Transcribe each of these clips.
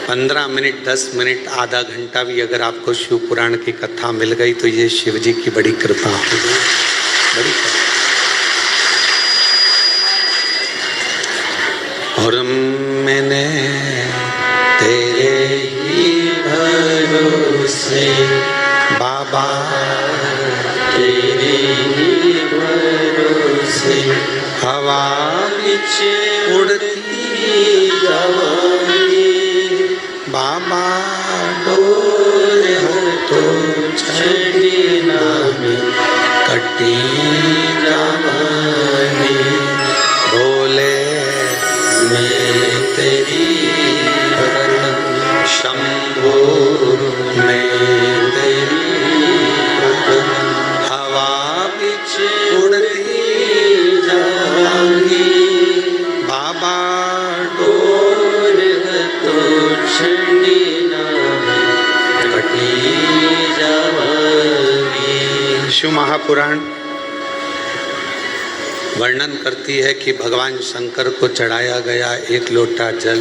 15 minute 10 minute आधा घंटा भी अगर आपको शिव पुराण की कथा मिल गई तो ये शिव जी की बड़ी कृपा हो गई, बड़ी कृपा। और मैंने तेरे ही भरोसे बाबा, तेरे ही भरोसे हवा बिच उड़ती जावांगी बाबा, डोर हर तो छड़ी नामी कटी जावांगी। बोले मैं तेरी भक्तन शंभो, मैं तेरी भक्तन हवा बिच उड़ती जावांगी बाबा, डोर तो छड़ी नामी कटी जावांगी। शिव महापुराण वर्णन करती है कि भगवान शंकर को चढ़ाया गया एक लोटा जल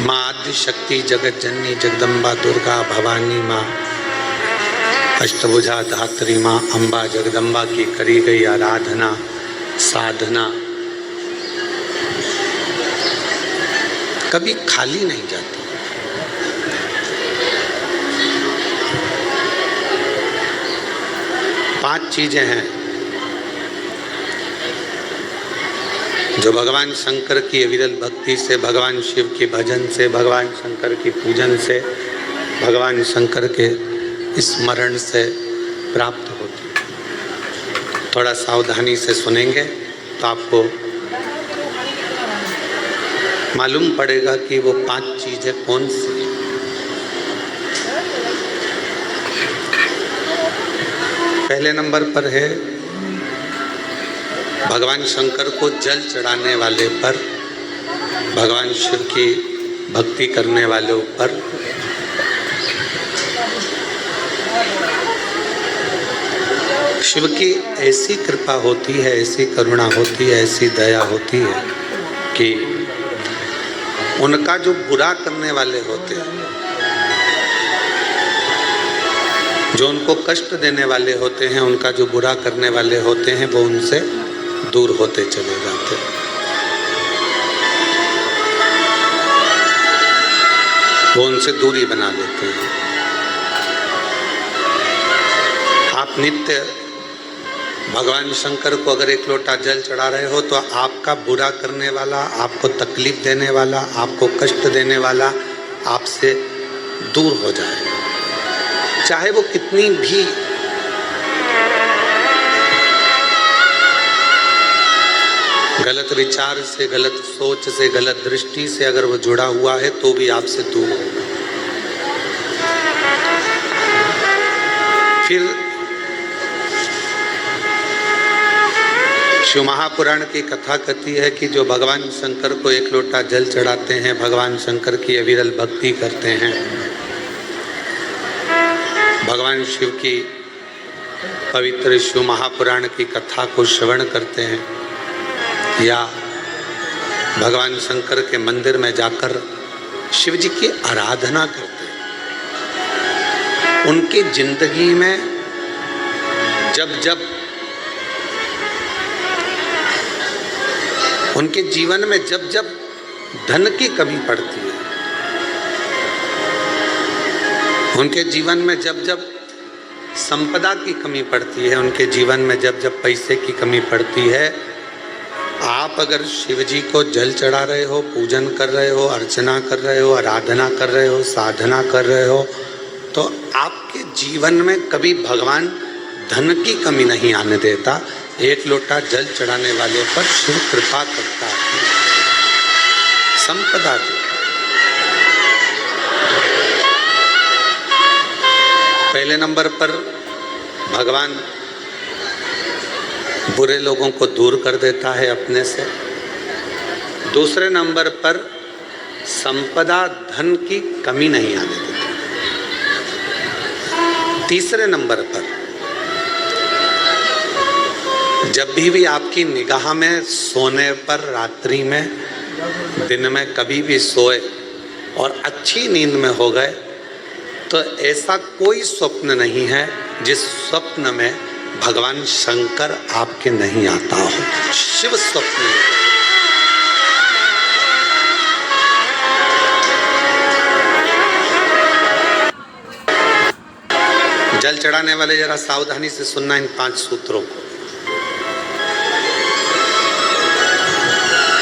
माँ आदि शक्ति जगत जननी जगदम्बा दुर्गा भवानी माँ अष्टभुजा धात्री माँ अम्बा जगदम्बा की करी गई आराधना साधना कभी खाली नहीं जाती। पांच चीजें हैं जो भगवान शंकर की अविरल भक्ति से, भगवान शिव के भजन से, भगवान शंकर की पूजन से, भगवान शंकर के स्मरण से प्राप्त होती। थोड़ा सावधानी से सुनेंगे तो आपको मालूम पड़ेगा कि वो पांच चीजें कौन सी। पहले नंबर पर है भगवान शंकर को जल चढ़ाने वाले पर, भगवान शिव की भक्ति करने वालों पर शिव की ऐसी कृपा होती है, ऐसी करुणा होती है, ऐसी दया होती है कि उनका जो बुरा करने वाले होते हैं, जो उनको कष्ट देने वाले होते हैं, उनका जो बुरा करने वाले होते हैं, वो उनसे दूर होते चले जाते हैं। वो उनसे दूरी बना लेते हैं। आप नित्य भगवान शंकर को अगर एक लोटा जल चढ़ा रहे हो तो आपका बुरा करने वाला, आपको तकलीफ देने वाला, आपको कष्ट देने वाला आपसे दूर हो जाए, चाहे वो कितनी भी गलत विचार से, गलत सोच से, गलत दृष्टि से अगर वो जुड़ा हुआ है तो भी आपसे दूर होगा। फिर शिव महापुराण की कथा कहती है कि जो भगवान शंकर को एक लोटा जल चढ़ाते हैं, भगवान शंकर की अविरल भक्ति करते हैं, भगवान शिव की पवित्र शिव महापुराण की कथा को श्रवण करते हैं या भगवान शंकर के मंदिर में जाकर शिव जी की आराधना करते हैं, उनकी जिंदगी में उनके जीवन में जब धन की कमी पड़ती है, उनके जीवन में जब संपदा की कमी पड़ती है, उनके जीवन में जब पैसे की कमी पड़ती है, आप अगर शिव जी को जल चढ़ा रहे हो, पूजन कर रहे हो, अर्चना कर रहे हो, आराधना कर रहे हो, साधना कर रहे हो, तो आपके जीवन में कभी भगवान धन की कमी नहीं आने देता। एक लोटा जल चढ़ाने वाले पर शिव कृपा करता है, संपदा की। पहले नंबर पर भगवान बुरे लोगों को दूर कर देता है अपने से। दूसरे नंबर पर संपदा धन की कमी नहीं आने देता। तीसरे नंबर पर जब भी आपकी निगाह में सोने पर, रात्रि में, दिन में कभी भी सोए और अच्छी नींद में हो गए तो ऐसा कोई स्वप्न नहीं है जिस स्वप्न में भगवान शंकर आपके नहीं आता हो। शिव स्वप्न जल चढ़ाने वाले जरा सावधानी से सुनना इन 5 सूत्रों को।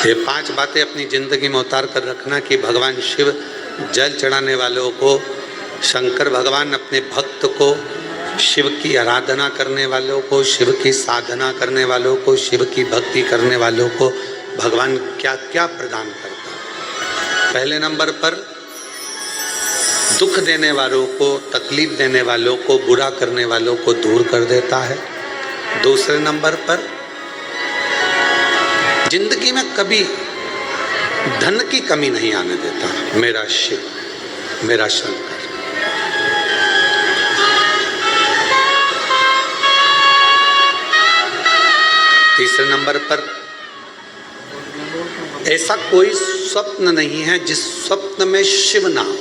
ये 5 बातें अपनी जिंदगी में उतार कर रखना कि भगवान शिव जल चढ़ाने वालों को, शंकर भगवान अपने भक्त को, शिव की आराधना करने वालों को, शिव की साधना करने वालों को, शिव की भक्ति करने वालों को भगवान क्या क्या प्रदान करता है। पहले नंबर पर दुख देने वालों को, तकलीफ देने वालों को, बुरा करने वालों को दूर कर देता है। दूसरे नंबर पर जिंदगी में कभी धन की कमी नहीं आने देता मेरा शिव, मेरा शंकर। तीसरे नंबर पर ऐसा कोई स्वप्न नहीं है जिस स्वप्न में शिव ना हो।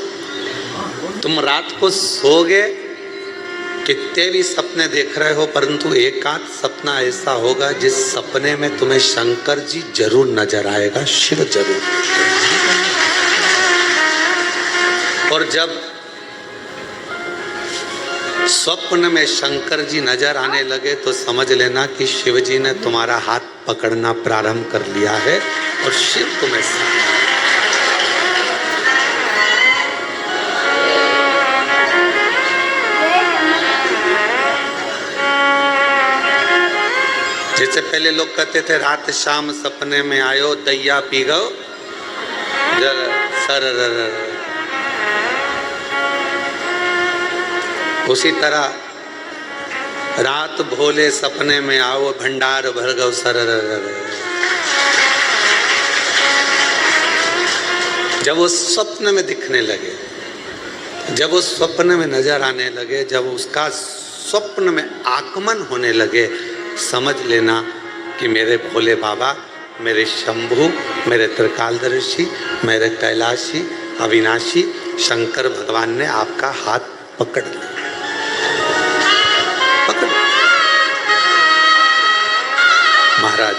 तुम रात को सोओगे, कितने भी सपने देख रहे हो, परंतु एक आध सपना ऐसा होगा जिस सपने में तुम्हें शंकर जी जरूर नजर आएगा, शिव जरूर। और जब स्वप्न में शंकर जी नजर आने लगे तो समझ लेना कि शिव जी ने तुम्हारा हाथ पकड़ना प्रारंभ कर लिया है और शिव तुम्हें जैसे पहले लोग कहते थे रात शाम सपने में आयो दैया पी गो सर, उसी तरह रात भोले सपने में आओ भंडार भर गो सर। जब वो स्वप्न में दिखने लगे, जब वो स्वप्न में नजर आने लगे, जब उसका स्वप्न में आगमन होने लगे, समझ लेना कि मेरे भोले बाबा, मेरे शंभु, मेरे त्रिकालदर्शी, मेरे कैलाशी, अविनाशी शंकर भगवान ने आपका हाथ पकड़ लिया। महाराज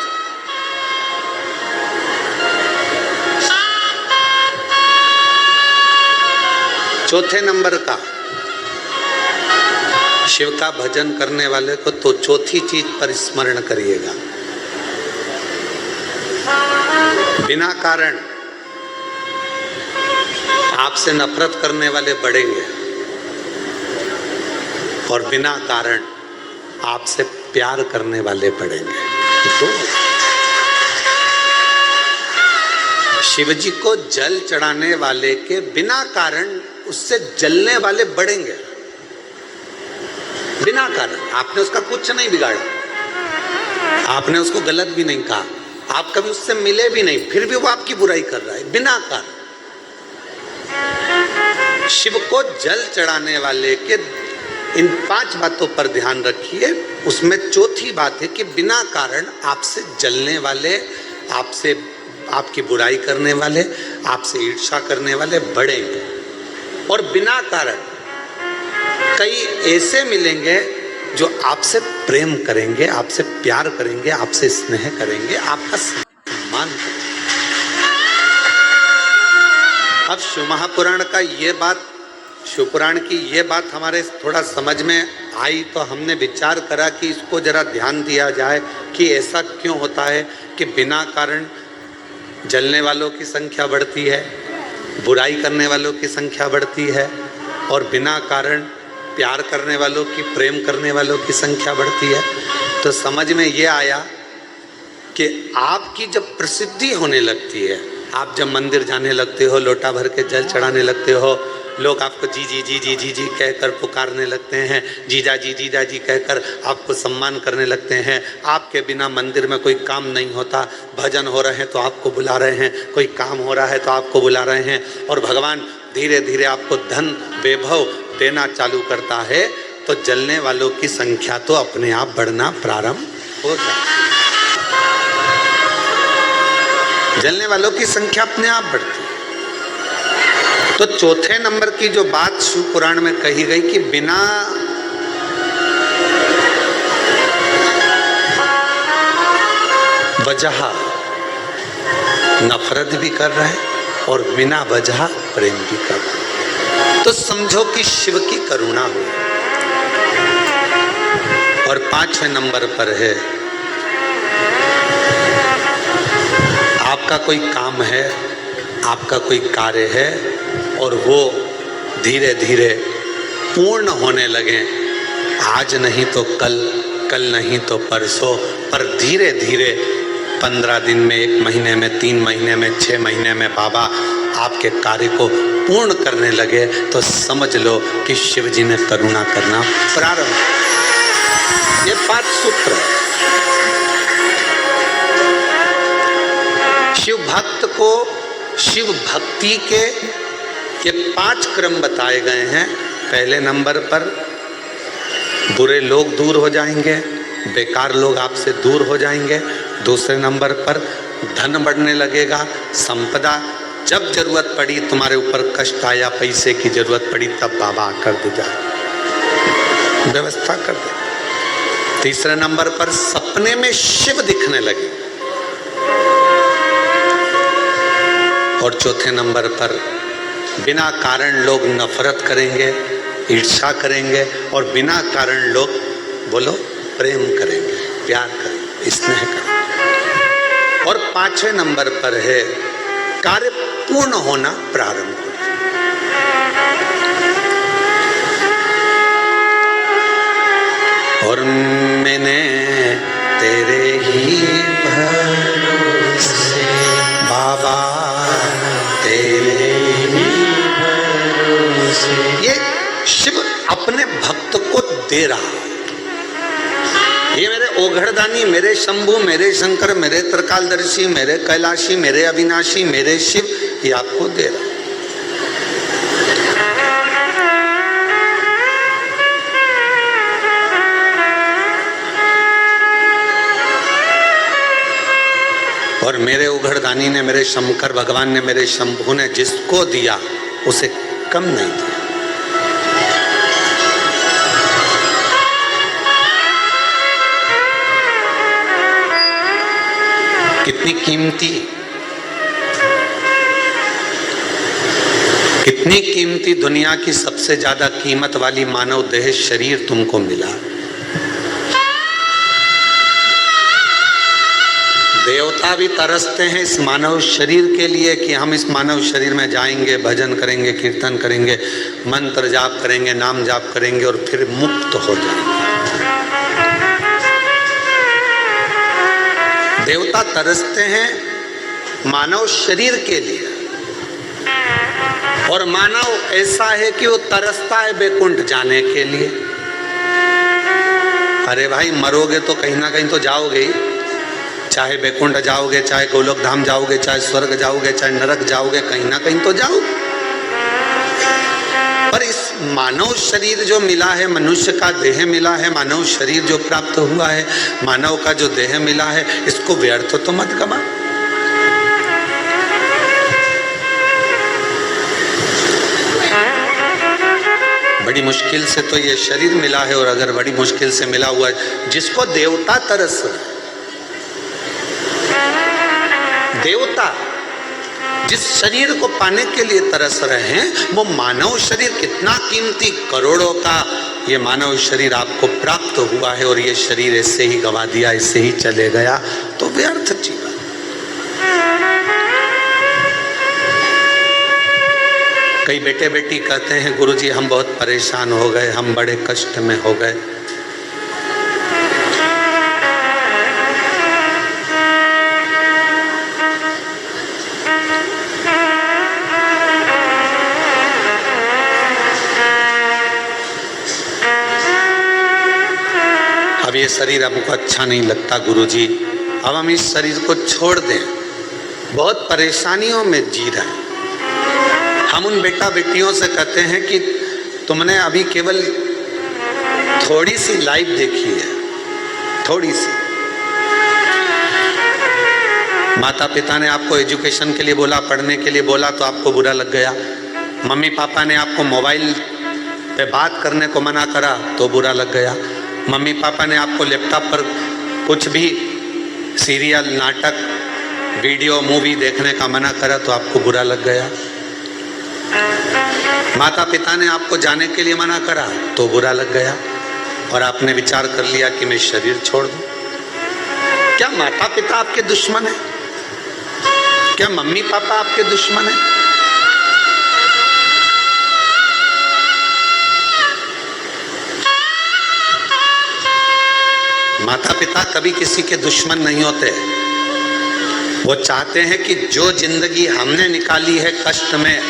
चौथे नंबर का, शिव का भजन करने वाले को तो चौथी चीज पर स्मरण करिएगा। बिना कारण आपसे नफरत करने वाले बढ़ेंगे और बिना कारण आपसे प्यार करने वाले बढ़ेंगे। तो शिव जी को जल चढ़ाने वाले के बिना कारण उससे जलने वाले बढ़ेंगे, बिना कारण। आपने उसका कुछ नहीं बिगाड़ा, आपने उसको गलत भी नहीं कहा, आप कभी उससे मिले भी नहीं, फिर भी वो आपकी बुराई कर रहा है बिना कारण। शिव को जल चढ़ाने वाले के इन 5 बातों पर ध्यान रखिए। उसमें चौथी बात है कि बिना कारण आपसे जलने वाले, आपसे आपकी बुराई करने वाले, आपसे ईर्ष्या करने वाले बढ़ेंगे। और बिना कारण कई ऐसे मिलेंगे जो आपसे प्रेम करेंगे, आपसे प्यार करेंगे, आपसे स्नेह करेंगे, आपका सम्मान करेंगे। अब शिव महापुराण का ये बात, शिवपुराण की ये बात हमारे थोड़ा समझ में आई तो हमने विचार करा कि इसको जरा ध्यान दिया जाए कि ऐसा क्यों होता है कि बिना कारण जलने वालों की संख्या बढ़ती है, बुराई करने वालों की संख्या बढ़ती है, और बिना कारण प्यार करने वालों की, प्रेम करने वालों की संख्या बढ़ती है। तो समझ में ये आया कि आपकी जब प्रसिद्धि होने लगती है, आप जब मंदिर जाने लगते हो, लोटा भर के जल चढ़ाने लगते हो, लोग आपको जी जी जी जी जी जी कहकर पुकारने लगते हैं, जीजा जी कहकर आपको सम्मान करने लगते हैं। आपके बिना मंदिर में कोई काम नहीं होता, भजन हो रहे हैं तो आपको बुला रहे हैं, कोई काम हो रहा है तो आपको बुला रहे हैं, और भगवान धीरे धीरे आपको धन वैभव देना चालू करता है, तो जलने वालों की संख्या तो अपने आप बढ़ना प्रारंभ हो जाती है। जलने वालों की संख्या अपने आप बढ़ती है। तो चौथे नंबर की जो बात शिव पुराण में कही गई कि बिना वजह नफरत भी कर रहा है और बिना वजह प्रेम भी कर रहा है, तो समझो कि शिव की करुणा हुई। और 5वें नंबर पर है, आपका कोई काम है, आपका कोई कार्य है और वो धीरे धीरे पूर्ण होने लगे, आज नहीं तो कल, कल नहीं तो परसों, पर धीरे धीरे 15 दिन में, 1 महीने में, 3 महीने में, 6 महीने में बाबा आपके कार्य को पूर्ण करने लगे, तो समझ लो कि शिव जी ने करुणा करना प्रारंभ। ये 5 सूत्र है। शिव भक्त को शिव भक्ति के ये 5 क्रम बताए गए हैं। पहले नंबर पर बुरे लोग दूर हो जाएंगे, बेकार लोग आपसे दूर हो जाएंगे। दूसरे नंबर पर धन बढ़ने लगेगा, संपदा, जब जरूरत पड़ी, तुम्हारे ऊपर कष्ट आया, पैसे की जरूरत पड़ी, तब बाबा कर दे जाए, व्यवस्था कर दे। तीसरे नंबर पर सपने में शिव दिखने लगे। और चौथे नंबर पर बिना कारण लोग नफरत करेंगे, ईर्ष्या करेंगे, और बिना कारण लोग बोलो प्रेम करेंगे, प्यार करेंगे, स्नेह करेंगे। और 5वें नंबर पर है कार्य पूर्ण होना प्रारंभ हो। और मैंने तेरे ही भरोसे बाबा, तेरे ही भरोसे, ये शिव अपने भक्त को दे रहा। ये मेरे ओघड़दानी, मेरे शंभु, मेरे शंकर, मेरे त्रिकालदर्शी, मेरे कैलाशी, मेरे अविनाशी, मेरे शिव, ये आपको दे रहा। और मेरे उघड़दानी ने, मेरे शंकर भगवान ने, मेरे शंभु ने जिसको दिया उसे कम नहीं दिया। कितनी कीमती दुनिया की सबसे ज्यादा कीमत वाली मानव देह शरीर तुमको मिला। देवता भी तरसते हैं इस मानव शरीर के लिए कि हम इस मानव शरीर में जाएंगे, भजन करेंगे, कीर्तन करेंगे, मंत्र जाप करेंगे, नाम जाप करेंगे और फिर मुक्त हो जाएंगे। देवता तरसते हैं मानव शरीर के लिए, और मानव ऐसा है कि वो तरसता है बैकुंठ जाने के लिए। अरे भाई, मरोगे तो कहीं ना कहीं तो जाओगे ही, चाहे बैकुंठ जाओगे, चाहे गोलोक धाम जाओगे, चाहे स्वर्ग जाओगे, चाहे नरक जाओगे, कहीं ना कहीं तो जाओगे। पर इस मानव शरीर जो मिला है, मनुष्य का देह मिला है, मानव शरीर जो प्राप्त हुआ है, मानव का जो देह मिला है, इसको व्यर्थ तो मत गवा। बड़ी मुश्किल से तो ये शरीर मिला है, और अगर बड़ी मुश्किल से मिला हुआ है, जिसको देवता तरस, देवता जिस शरीर को पाने के लिए तरस रहे हैं, वो मानव शरीर कितना कीमती, करोड़ों का ये मानव शरीर आपको प्राप्त हुआ है, और ये शरीर ऐसे ही गवा दिया, ऐसे ही चले गया, तो व्यर्थ जीवन। कई बेटे बेटी कहते हैं गुरुजी हम बहुत परेशान हो गए, हम बड़े कष्ट में हो गए। अब ये शरीर हमको अच्छा नहीं लगता गुरुजी, अब हम इस शरीर को छोड़ दें, बहुत परेशानियों में जी रहे हैं। हम उन बेटा बेटियों से कहते हैं कि तुमने अभी केवल थोड़ी सी लाइफ देखी है, थोड़ी सी, माता पिता ने आपको एजुकेशन के लिए बोला, पढ़ने के लिए बोला तो आपको बुरा लग गया। मम्मी पापा ने आपको मोबाइल पे बात करने को मना करा तो बुरा लग गया। मम्मी पापा ने आपको लैपटॉप पर कुछ भी सीरियल, नाटक, वीडियो, मूवी देखने का मना करा तो आपको बुरा लग गया। माता पिता ने आपको जाने के लिए मना करा तो बुरा लग गया और आपने विचार कर लिया कि मैं शरीर छोड़ दूं। क्या माता पिता आपके दुश्मन है? क्या मम्मी पापा आपके दुश्मन है? माता पिता कभी किसी के दुश्मन नहीं होते। वो चाहते हैं कि जो जिंदगी हमने निकाली है कष्ट में,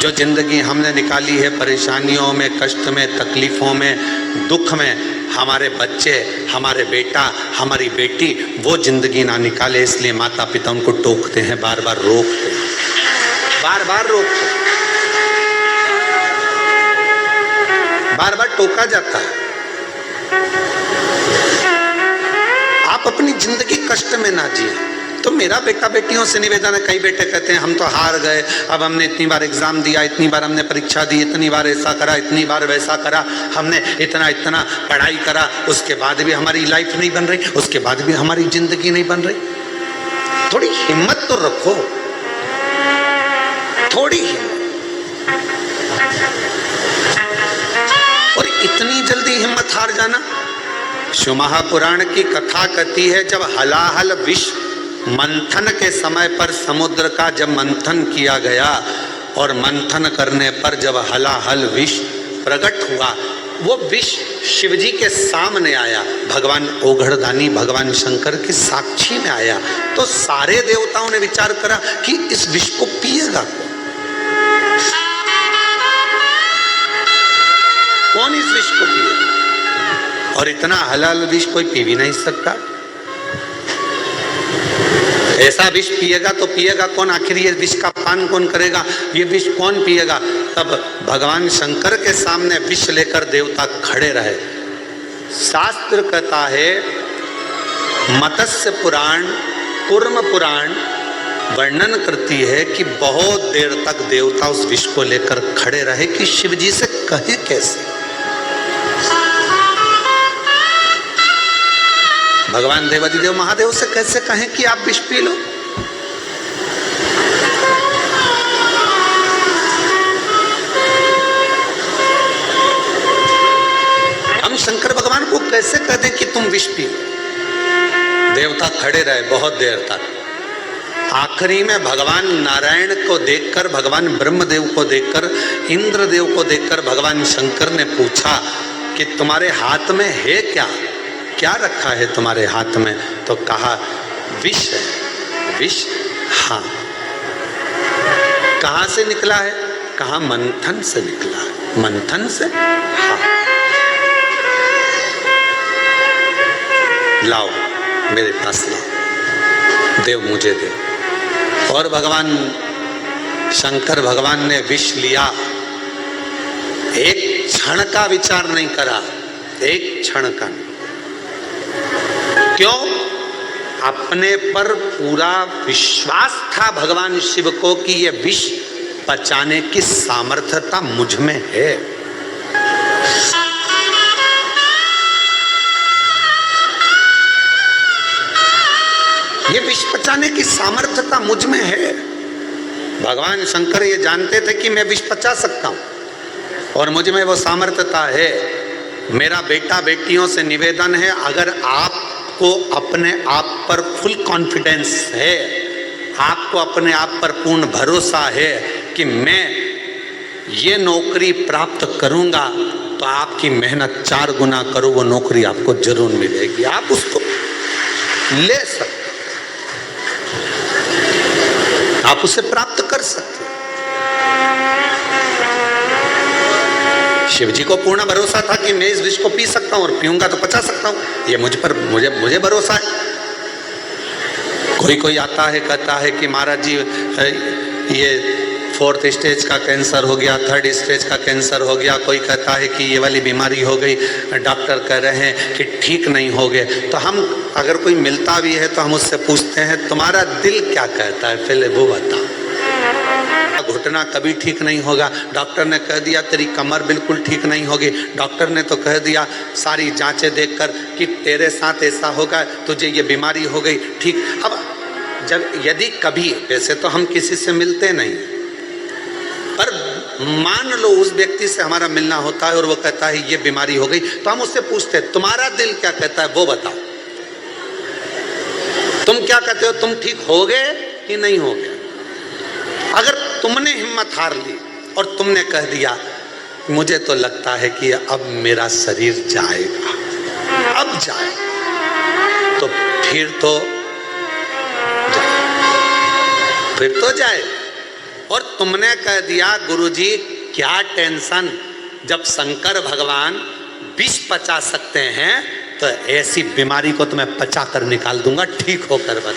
जो जिंदगी हमने निकाली है परेशानियों में, कष्ट में, तकलीफों में, दुख में, हमारे बच्चे, हमारे बेटा, हमारी बेटी वो जिंदगी ना निकाले। इसलिए माता पिता उनको टोकते हैं, बार बार रोकते हैं, बार बार रोकते हैं, बार बार टोका जाता है। आप अपनी जिंदगी कष्ट में ना जिए। तो मेरा बेटा बेटियों से निवेदन है, कई बेटे कहते हैं हम तो हार गए, अब हमने इतनी बार एग्जाम दिया, इतनी बार हमने परीक्षा दी, इतनी बार ऐसा करा, इतनी बार वैसा करा, हमने इतना इतना पढ़ाई करा, उसके बाद भी हमारी लाइफ नहीं बन रही, उसके बाद भी हमारी जिंदगी नहीं बन रही। थोड़ी हिम्मत तो रखो, थोड़ी हिम्मत। और इतनी जल्दी हिम्मत हार जाना। शिव महापुराण की कथा कहती है, जब हलाहल विष मंथन के समय पर समुद्र का जब मंथन किया गया और मंथन करने पर जब हलाहल विष प्रकट हुआ, वो विष शिवजी के सामने आया, भगवान ओघड़दानी भगवान शंकर की साक्षी में आया। तो सारे देवताओं ने विचार करा कि इस विष को पिएगा कौन, इस विष को पिएगा? और इतना हलाल विष कोई पी भी नहीं सकता। ऐसा विष पिएगा तो पिएगा कौन? आखिर ये विष का पान कौन करेगा? ये विष कौन पिएगा? तब भगवान शंकर के सामने विष लेकर देवता खड़े रहे। शास्त्र कहता है, मत्स्य पुराण, कूर्म पुराण वर्णन करती है कि बहुत देर तक देवता उस विष को लेकर खड़े रहे कि शिवजी से कहे कैसे। भगवान देवादिदेव महादेव से कैसे कहें कि आप विष पी लो? हम शंकर भगवान को कैसे कह दें कि तुम विष पी लो? देवता खड़े रहे बहुत देर तक। आखिरी में भगवान नारायण को देखकर, भगवान ब्रह्मदेव को देखकर, इंद्रदेव को देखकर भगवान शंकर ने पूछा कि तुम्हारे हाथ में है क्या? क्या रखा है तुम्हारे हाथ में? तो कहा विष है। विष? हाँ। कहां से निकला है? कहा मंथन से निकला है। मंथन से? हाँ। लाओ मेरे पास लाओ, देव मुझे दे। और भगवान शंकर भगवान ने विष लिया, एक क्षण का विचार नहीं करा, एक क्षण का नहीं। क्यों? अपने पर पूरा विश्वास था भगवान शिव को कि ये विष पचाने की सामर्थ्यता मुझ में है। ये विष पचाने की सामर्थ्यता मुझ में है। भगवान शंकर ये जानते थे कि मैं विष पचा सकता हूं और मुझ में वो सामर्थ्यता है। मेरा बेटा बेटियों से निवेदन है, अगर आपको अपने आप पर फुल कॉन्फिडेंस है, आपको अपने आप पर पूर्ण भरोसा है कि मैं ये नौकरी प्राप्त करूंगा, तो आपकी मेहनत 4 गुना करो, वो नौकरी आपको जरूर मिलेगी। आप उसको ले सकते, आप उसे प्राप्त कर सकते। शिव जी को पूर्ण भरोसा था कि मैं इस विष को पी सकता हूं और पीऊंगा तो पचा सकता हूं। ये मुझ पर मुझे भरोसा है। कोई कोई आता है कहता है कि महाराज जी ये 4th स्टेज का कैंसर हो गया, 3rd स्टेज का कैंसर हो गया। कोई कहता है कि ये वाली बीमारी हो गई, डॉक्टर कह रहे हैं कि ठीक नहीं हो गए। तो हम अगर कोई मिलता भी है तो हम उससे पूछते हैं तुम्हारा दिल क्या कहता है, पहले वो बता। घुटना कभी ठीक नहीं होगा, डॉक्टर ने कह दिया तेरी कमर बिल्कुल ठीक नहीं होगी, डॉक्टर ने तो कह दिया सारी जांचें देखकर कि तेरे साथ ऐसा होगा, तुझे ये बीमारी हो गई, ठीक। अब जब यदि कभी, वैसे तो हम किसी से मिलते नहीं, पर मान लो उस व्यक्ति से हमारा मिलना होता है और वो कहता है ये बीमारी हो गई, तो हम उससे पूछते हैं तुम्हारा दिल क्या कहता है, वो बताओ। तुम क्या कहते हो, तुम ठीक हो गए कि नहीं हो गए? अगर तुमने हिम्मत हार ली और तुमने कह दिया मुझे तो लगता है कि अब मेरा शरीर जाएगा, अब जाए, तो फिर तो जाए। और तुमने कह दिया गुरुजी क्या टेंशन, जब शंकर भगवान विष पचा सकते हैं तो ऐसी बीमारी को तो मैं पचा कर निकाल दूंगा, ठीक होकर बताओ।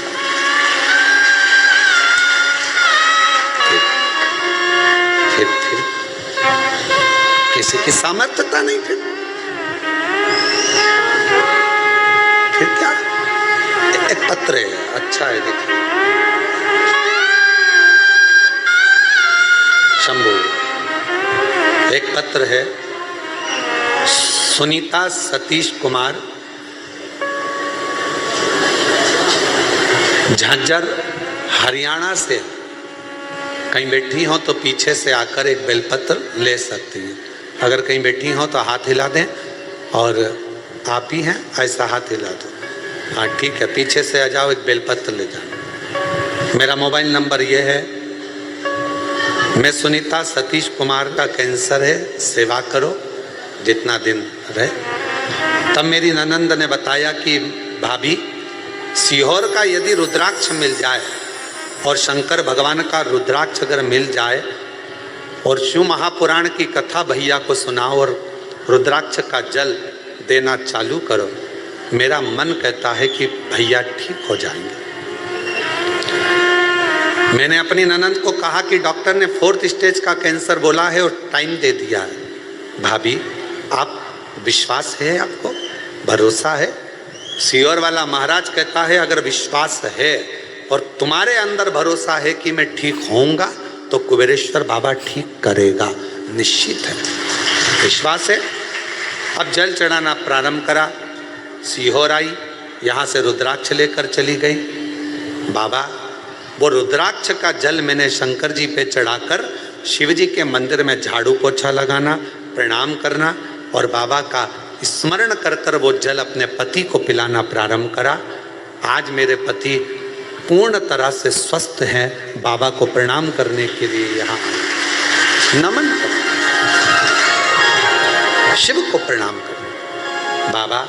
फिर किसी की सामर्थ्यता नहीं, फिर क्या? एक पत्र है, अच्छा है, देखिए शंभू, एक पत्र है सुनीता सतीश कुमार, झज्जर हरियाणा से। कहीं बैठी हो तो पीछे से आकर एक बेलपत्र ले सकती हैं, अगर कहीं बैठी हो तो हाथ हिला दें, और आप ही हैं ऐसा हाथ हिला दो, हाँ ठीक है, पीछे से आ जाओ, एक बेलपत्र ले जाओ। मेरा मोबाइल नंबर ये है, मैं सुनीता सतीश कुमार का कैंसर है, सेवा करो जितना दिन रहे। तब मेरी ननंद ने बताया कि भाभी सीहोर का यदि रुद्राक्ष मिल जाए और शंकर भगवान का रुद्राक्ष अगर मिल जाए और शिव महापुराण की कथा भैया को सुनाओ और रुद्राक्ष का जल देना चालू करो, मेरा मन कहता है कि भैया ठीक हो जाएंगे। मैंने अपनी ननंद को कहा कि डॉक्टर ने 4th स्टेज का कैंसर बोला है और टाइम दे दिया है। भाभी आप विश्वास है, आपको भरोसा है? सीहोर वाला महाराज कहता है अगर विश्वास है और तुम्हारे अंदर भरोसा है कि मैं ठीक होऊंगा तो कुबेरेश्वर बाबा ठीक करेगा, निश्चित है, विश्वास है। अब जल चढ़ाना प्रारंभ करा, सीहोर आई, यहाँ से रुद्राक्ष लेकर चली गई। बाबा वो रुद्राक्ष का जल मैंने शंकर जी पे चढ़ाकर शिव जी के मंदिर में झाड़ू पोछा लगाना, प्रणाम करना और बाबा का स्मरण कर कर वो जल अपने पति को पिलाना प्रारंभ करा। आज मेरे पति पूर्ण तरह से स्वस्थ हैं, बाबा को प्रणाम करने के लिए यहाँ नमन कर, शिव को प्रणाम कर। बाबा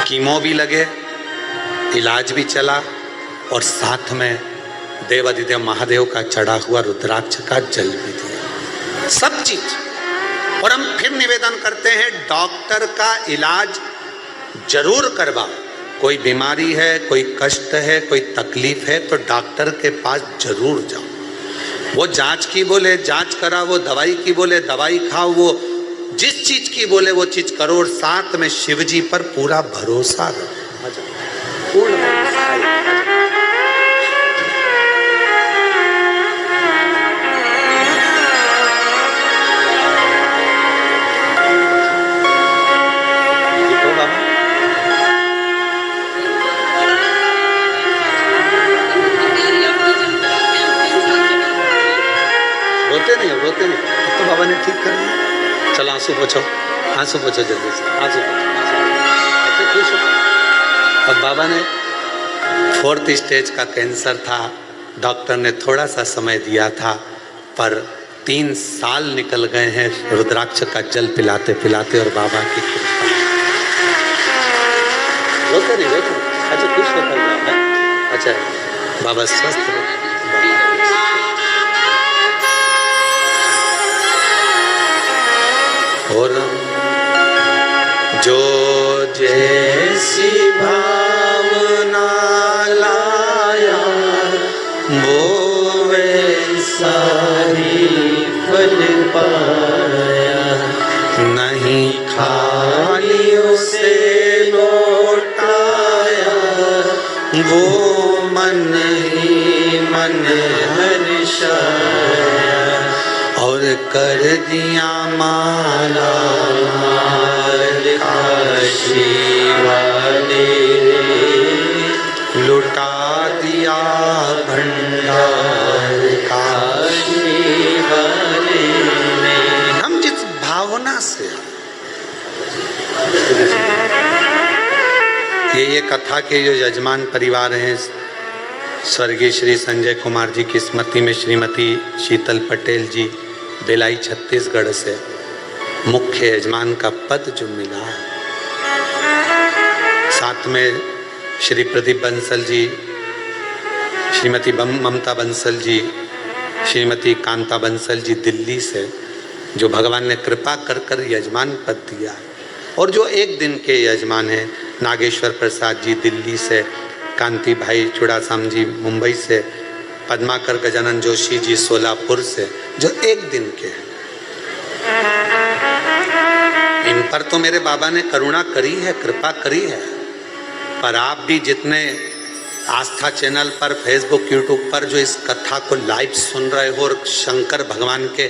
कीमो भी लगे, इलाज भी चला और साथ में देवाधिदेव महादेव का चढ़ा हुआ रुद्राक्ष का जल भी दिया, सब चीज। और हम फिर निवेदन करते हैं डॉक्टर का इलाज जरूर करवाओ। कोई बीमारी है, कोई कष्ट है, कोई तकलीफ है तो डॉक्टर के पास जरूर जाओ। वो जांच की बोले जांच करा, वो दवाई की बोले दवाई खाओ, वो जिस चीज की बोले वो चीज करो और साथ में शिव जी पर पूरा भरोसा रखो, पूर्ण भरोसा। रोते नहीं तो बाबा ने ठीक कर दिया। चलो आंसू पोछो, आंसू पोछो जल्दी से, आंसू पोछो, खुश हो। अब बाबा ने 4th स्टेज का कैंसर था, डॉक्टर ने थोड़ा सा समय दिया था पर 3 साल निकल गए हैं रुद्राक्ष का जल पिलाते पिलाते और बाबा की कृपा। रोते नहीं, अच्छा खुश होकर, अच्छा बाबा स्वस्थ रहे। और जो जैसी भावना लाया वो वैसा ही फल पाया, नहीं खाली उसे वो मन ही मन हर्षाया और कर दिया माला काशी वाले, लुटा दिया भंडार काशी वाले ने। हम जिस भावना से ये कथा के जो यजमान परिवार हैं, स्वर्गीय श्री संजय कुमार जी की स्मृति में श्रीमती शीतल पटेल जी बेलाई छत्तीसगढ़ से मुख्य यजमान का पद जो मिला, साथ में श्री प्रदीप बंसल जी, श्रीमती ममता बंसल जी, श्रीमती कांता बंसल जी दिल्ली से, जो भगवान ने कृपा कर कर यजमान पद दिया, और जो एक दिन के यजमान हैं नागेश्वर प्रसाद जी दिल्ली से, कांति भाई चुड़ासाम जी मुंबई से, पद्माकर गजानन जोशी जी सोलापुर से, जो एक दिन के हैं। इन पर तो मेरे बाबा ने करुणा करी है, कृपा करी है, पर आप भी जितने आस्था चैनल पर, फेसबुक, यूट्यूब पर जो इस कथा को लाइव सुन रहे हो और शंकर भगवान के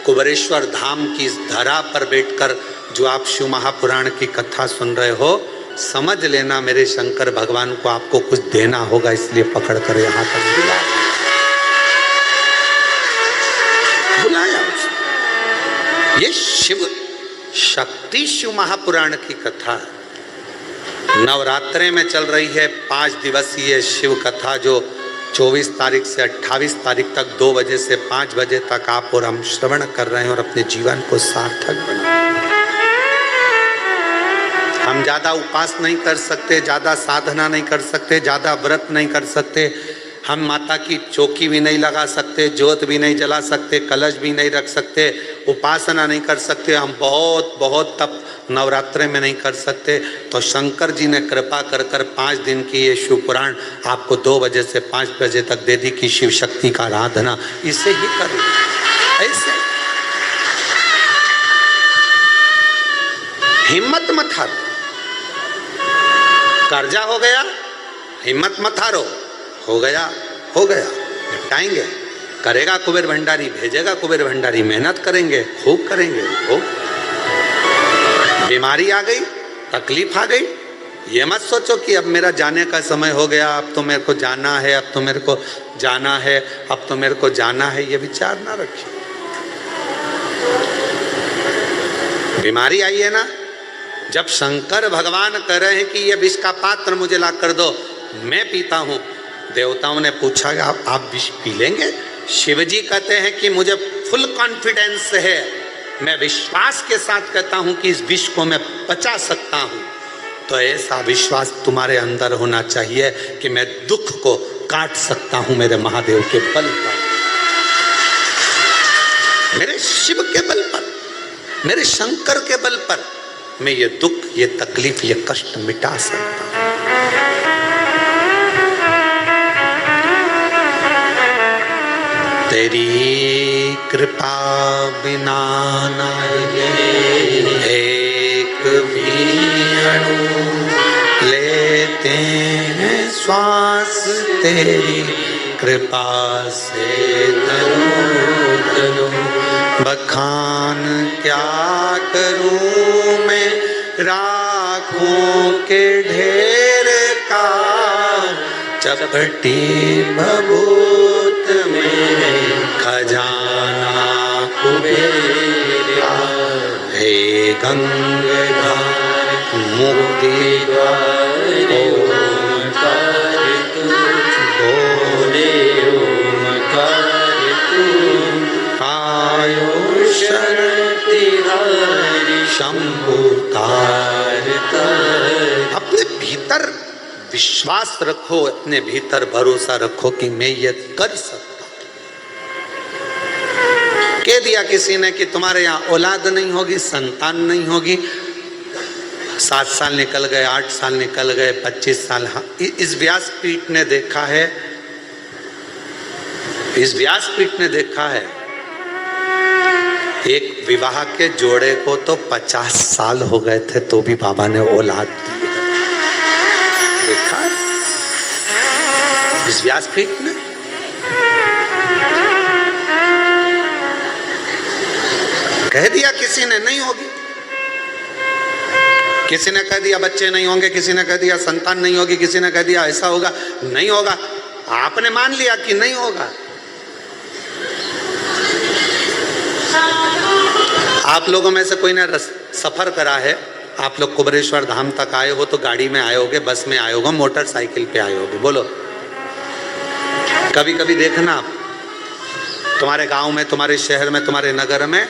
कुबेरेश्वर धाम की इस धरा पर बैठकर जो आप शिव महापुराण की कथा सुन रहे हो, समझ लेना मेरे शंकर भगवान को आपको कुछ देना होगा, इसलिए पकड़ कर यहाँ तक बुलाया। ये शिव शक्ति शिव महापुराण की कथा नवरात्रे में चल रही है। 5 दिवसीय शिव कथा जो 24 तारीख से 28 तारीख तक 2 बजे से 5 बजे तक आप और हम श्रवण कर रहे हैं और अपने जीवन को सार्थक बना। हम ज़्यादा उपास नहीं कर सकते, ज़्यादा साधना नहीं कर सकते, ज़्यादा व्रत नहीं कर सकते, हम माता की चौकी भी नहीं लगा सकते, ज्योत भी नहीं जला सकते, कलश भी नहीं रख सकते, उपासना नहीं कर सकते, हम बहुत तप नवरात्रे में नहीं कर सकते। तो शंकर जी ने कृपा कर कर 5 दिन की ये शिव पुराण आपको 2 बजे से 5 बजे तक दे दी कि शिव शक्ति का आराधना इसे ही कर, ऐसे हिम्मत मत हारो। कर्जा हो गया, हिम्मत मत हारो, हो गया निपटाएंगे, करेगा कुबेर भंडारी, भेजेगा कुबेर भंडारी, मेहनत करेंगे, खूब करेंगे। हो बीमारी आ गई, तकलीफ आ गई, ये मत सोचो कि अब मेरा जाने का समय हो गया, अब तो मेरे को जाना है, अब तो मेरे को जाना है, अब तो मेरे को जाना है, ये विचार ना रखिए। बीमारी आई है ना, जब शंकर भगवान कह रहे हैं कि ये विष का पात्र मुझे ला कर दो, मैं पीता हूं, देवताओं ने पूछा कि आप विष पी लेंगे? शिव जी कहते हैं कि मुझे फुल कॉन्फिडेंस है, मैं विश्वास के साथ कहता हूं कि इस विष को मैं पचा सकता हूं। तो ऐसा विश्वास तुम्हारे अंदर होना चाहिए कि मैं दुख को काट सकता हूं मेरे महादेव के बल पर, मेरे शिव के बल पर, मेरे शंकर के बल पर मैं ये दुख, ये तकलीफ, ये कष्ट मिटा सकता हूं। तेरी कृपा बिना न एक भी अणु लेते हैं श्वास, तेरी कृपा से तनु बखान क्या करूं मैं राखों के ढेर का, चपटी भभूत में खजाना कुबेरा, हे गंगाधर मुक्ति ओंकार बोले ओंकार आयो शक्ति हरि शंभु तार। अपने भीतर विश्वास रखो, अपने भीतर भरोसा रखो कि मैं ये कर सकता। कह दिया किसी ने कि तुम्हारे यहाँ औलाद नहीं होगी, संतान नहीं होगी, 7 साल निकल गए, 8 साल निकल गए, 25 साल। इस व्यासपीठ ने देखा है, इस व्यासपीठ ने देखा है एक विवाह के जोड़े को तो 50 साल हो गए थे तो भी बाबा ने औलाद दी। देखा इस व्यासपीठ में। कह दिया किसी ने नहीं होगी, किसी ने कह दिया बच्चे नहीं होंगे, किसी ने कह दिया संतान नहीं होगी, किसी ने कह दिया ऐसा होगा, नहीं होगा। आपने मान लिया कि नहीं होगा। आप लोगों में से कोई ने सफर करा है, आप लोग कुबरेश्वर धाम तक आए हो तो गाड़ी में आए होगे, बस में आए होगे, मोटरसाइकिल पे आए होगे, बोलो। कभी कभी देखना आप, तुम्हारे गांव में, तुम्हारे शहर में, तुम्हारे नगर में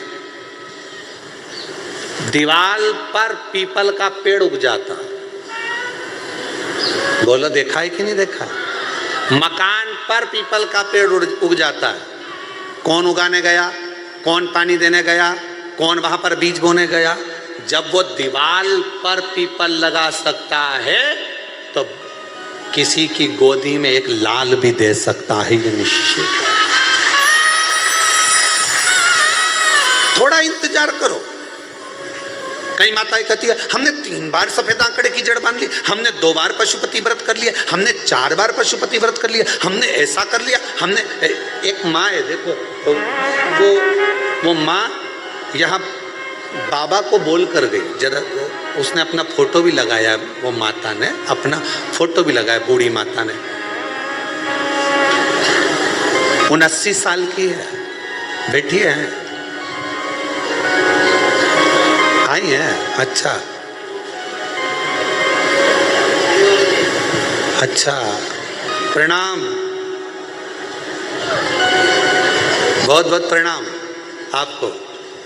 दीवार पर पीपल का पेड़ उग जाता, बोलो देखा है कि नहीं देखा है? मकान पर पीपल का पेड़ उग जाता है। कौन उगाने गया, कौन पानी देने गया, कौन वहां पर बीज बोने गया? जब वो दीवार पर पीपल लगा सकता है तो किसी की गोदी में एक लाल भी दे सकता है, ये निश्चित। थोड़ा इंतजार करो। कई माताएं कहती है हमने 3 बार सफेद आंकड़े की जड़ बांध ली, हमने 2 बार पशुपति व्रत कर लिया, हमने 4 बार पशुपति व्रत कर लिया, हमने ऐसा कर लिया, हमने। एक माँ है देखो, तो वो माँ यहाँ बाबा को बोल कर गई, जरा उसने अपना फोटो भी लगाया, वो माता ने अपना फोटो भी लगाया, बूढ़ी माता ने। 79 साल की है, बैठी है, आई है। अच्छा अच्छा, प्रणाम, बहुत बहुत प्रणाम आपको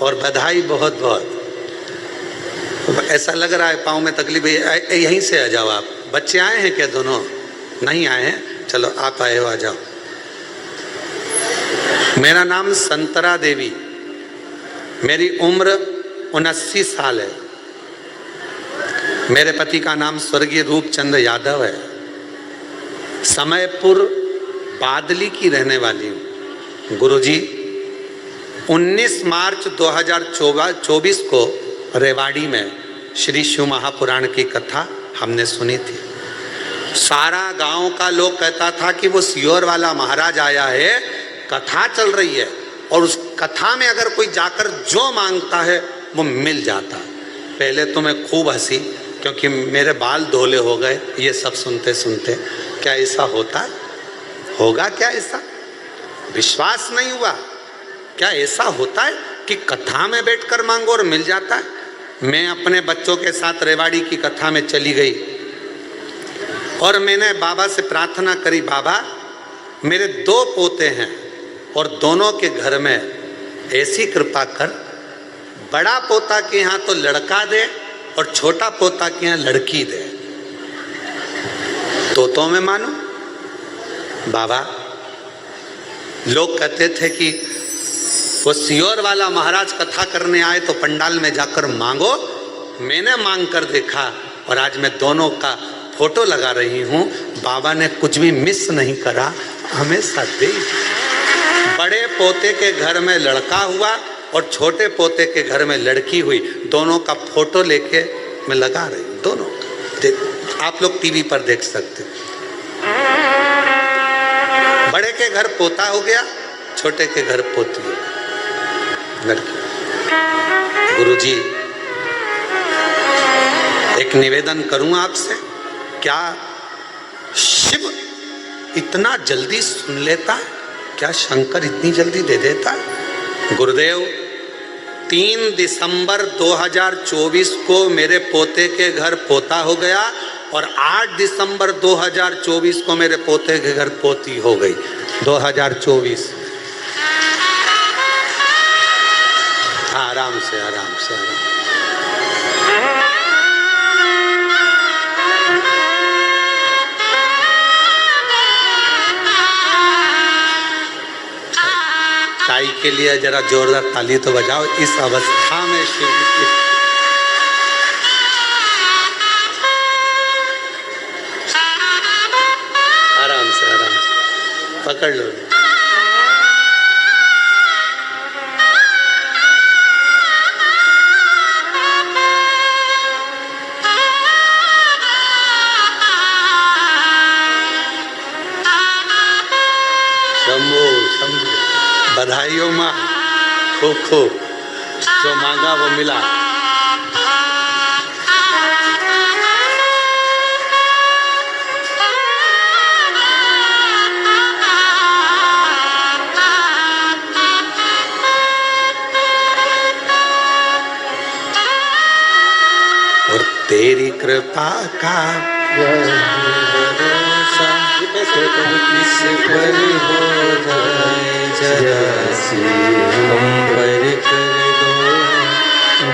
और बधाई बहुत बहुत। ऐसा लग रहा है पाँव में तकलीफ है, यहीं से आ जाओ आप। बच्चे आए हैं क्या? दोनों नहीं आए हैं, चलो आप आए हो, आ जाओ। मेरा नाम संतरा देवी, मेरी उम्र 79 साल है। मेरे पति का नाम स्वर्गीय रूपचंद यादव है। समयपुर बादली की रहने वाली हूँ। गुरुजी 19 मार्च 2024 को रेवाड़ी में श्री शिव महापुराण की कथा हमने सुनी थी। सारा गांव का लोग कहता था कि वो सियोर वाला महाराज आया है, कथा चल रही है और उस कथा में अगर कोई जाकर जो मांगता है वो मिल जाता। पहले तो मैं खूब हंसी क्योंकि मेरे बाल धोले हो गए ये सब सुनते सुनते। क्या ऐसा होता होगा? क्या ऐसा विश्वास नहीं हुआ? क्या ऐसा होता है कि कथा में बैठकर मांगो और मिल जाता है? मैं अपने बच्चों के साथ रेवाड़ी की कथा में चली गई और मैंने बाबा से प्रार्थना करी, बाबा मेरे 2 पोते हैं और दोनों के घर में ऐसी कृपा कर, बड़ा पोता के यहाँ तो लड़का दे और छोटा पोता के यहाँ लड़की दे। तो मैं मानू बाबा। लोग कहते थे कि वो सियोर वाला महाराज कथा करने आए तो पंडाल में जाकर मांगो। मैंने मांग कर देखा और आज मैं दोनों का फोटो लगा रही हूँ। बाबा ने कुछ भी मिस नहीं करा, हमेशा दे। बड़े पोते के घर में लड़का हुआ और छोटे पोते के घर में लड़की हुई। दोनों का फोटो लेके मैं लगा रही हूँ, दोनों का। आप लोग टीवी पर देख सकते। बड़े के घर पोता हो गया, छोटे के घर पोती हो गई, लड़की। गुरुजी एक निवेदन करूं आपसे, क्या शिव इतना जल्दी सुन लेता? क्या शंकर इतनी जल्दी दे देता? गुरुदेव 3 दिसंबर 2024 को मेरे पोते के घर पोता हो गया और 8 दिसंबर 2024 को मेरे पोते के घर पोती हो गई। 2024। आराम से आराम से आराम। ताई के लिए जरा जोरदार ताली तो बजाओ। इस अवस्था में शिव की आराम से पकड़ लो। शंभो शंभो, बधाइयों माँ, खूब खूब, जो मांगा वो मिला। और तेरी कृपा का भरोसा किस पर हो जाए, जरा सी हम पर कर दो,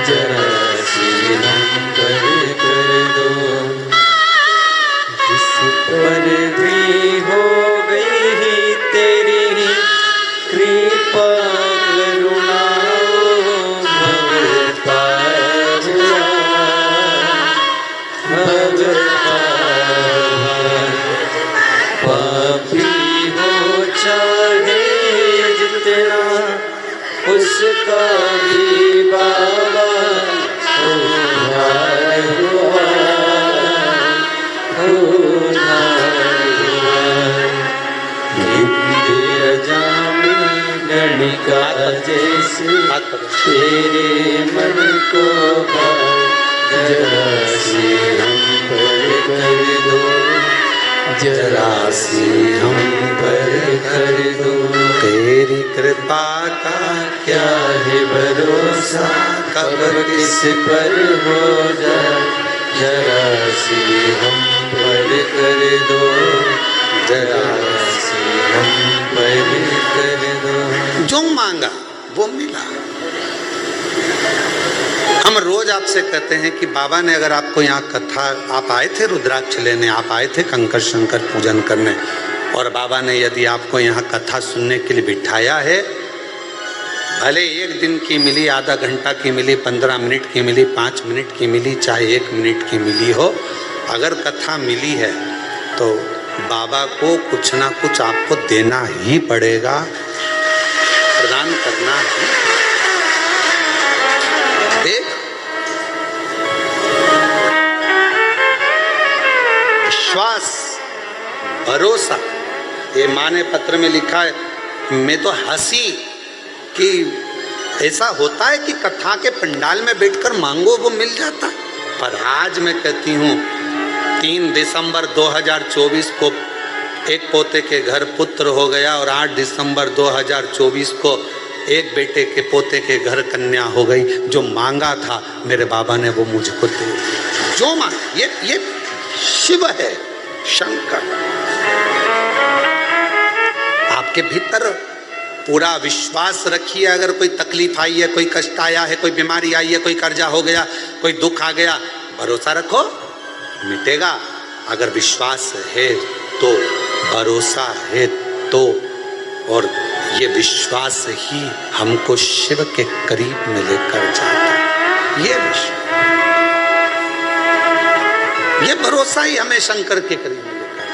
जरा सी हम पर कर दो। जिस पर भी हो गई तेरी कृपा करुणा, पापी हो चाहे जितना उसका भी बाबा उद्धार हुआ, उद्धार हुआ। नित्य जामी गणिका जैसे तेरे मन को भाए, जरा सी हम पर कर दो, जरा सी हम पर कर दो। तेरी कृपा का क्या है भरोसा, कब किस पर हो जाए, जरा सी हम पर कर दो, जरा सी हम पर कर दो। जो मांगा वो मिला। हम रोज आपसे कहते हैं कि बाबा ने अगर आपको यहाँ कथा, आप आए थे रुद्राक्ष लेने, आप आए थे कंकर शंकर पूजन करने, और बाबा ने यदि आपको यहाँ कथा सुनने के लिए बिठाया है, भले 1 दिन की मिली, आधा घंटा की मिली, 15 मिनट की मिली, 5 मिनट की मिली, चाहे 1 मिनट की मिली हो, अगर कथा मिली है तो बाबा को कुछ ना कुछ आपको देना ही पड़ेगा, प्रदान करना ही। देख, विश्वास, भरोसा, ये माँ ने पत्र में लिखा है। मैं तो हंसी कि ऐसा होता है कि कथा के पंडाल में बैठकर मांगो वो मिल जाता, पर आज मैं कहती हूँ 3 दिसंबर 2024 को एक पोते के घर पुत्र हो गया, और 8 दिसंबर 2024 को एक बेटे के पोते के घर कन्या हो गई। जो मांगा था मेरे बाबा ने वो मुझको दे, जो मांगा। ये शिव है, शंकर। आपके भीतर पूरा विश्वास रखिए। अगर कोई तकलीफ आई है, कोई कष्ट आया है, कोई बीमारी आई है, कोई कर्जा हो गया, कोई दुख आ गया, भरोसा रखो, मिटेगा। अगर विश्वास है तो, भरोसा है तो, और ये विश्वास ही हमको शिव के करीब में लेकर जाता है। ये भरोसा ही हमें शंकर के करीब में लेकर।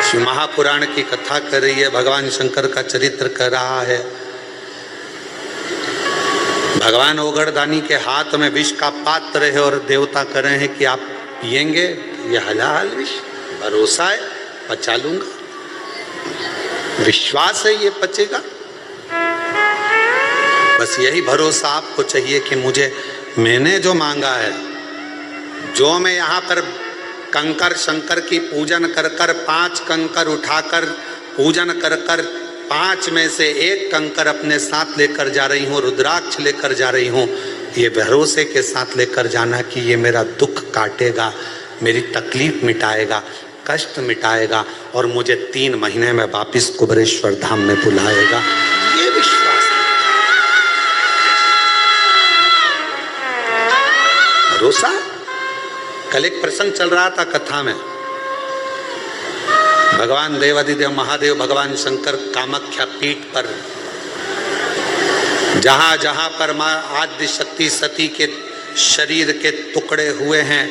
श्री महापुराण की कथा कर रही है, भगवान शंकर का चरित्र कर रहा है। भगवान ओगड़दानी के हाथ में विष का पात्र है और देवता कह रहे हैं कि आप पिएंगे, ये हलाल विष, भरोसा है पचा लूंगा, विश्वास है ये पचेगा। बस यही भरोसा आपको चाहिए कि मुझे, मैंने जो मांगा है, जो मैं यहाँ पर कंकर शंकर की पूजन कर कर 5 कंकर उठाकर पूजन कर कर 5 में से 1 कंकर अपने साथ लेकर जा रही हूँ, रुद्राक्ष लेकर जा रही हूँ, ये भरोसे के साथ लेकर जाना कि ये मेरा दुख काटेगा, मेरी तकलीफ मिटाएगा, कष्ट मिटाएगा, और मुझे 3 महीने में वापिस कुबेरेश्वर धाम में बुलाएगा। ये विश्वास है, भरोसा। कल एक प्रसंग चल रहा था कथा में, भगवान देवादिदेव महादेव भगवान शंकर कामाख्या पीठ पर, जहां जहां पर मां आद्य शक्ति सती के शरीर के टुकड़े हुए हैं,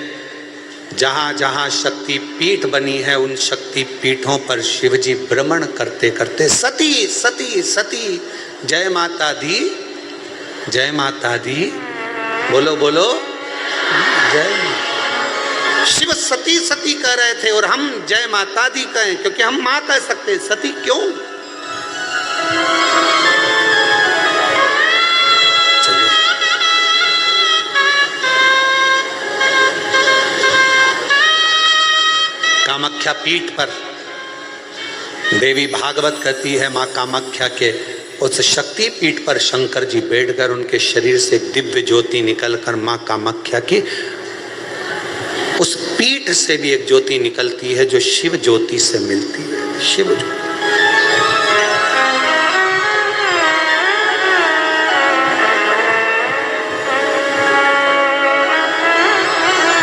जहां जहां शक्ति पीठ बनी है, उन शक्ति पीठों पर शिवजी भ्रमण करते करते सती सती सती, जय माता दी, जय माता दी, बोलो बोलो जय। शिव सती सती कह रहे थे और हम जय माता दी कहें, क्योंकि हम मां कह सकते, सती क्यों? चलिए कामाख्या पीठ पर देवी भागवत कहती है, मां कामाख्या के उस शक्ति पीठ पर शंकर जी बैठकर उनके शरीर से दिव्य ज्योति निकलकर मां कामाख्या की उस पीठ से भी एक ज्योति निकलती है जो शिव ज्योति से मिलती है। शिव ज्योति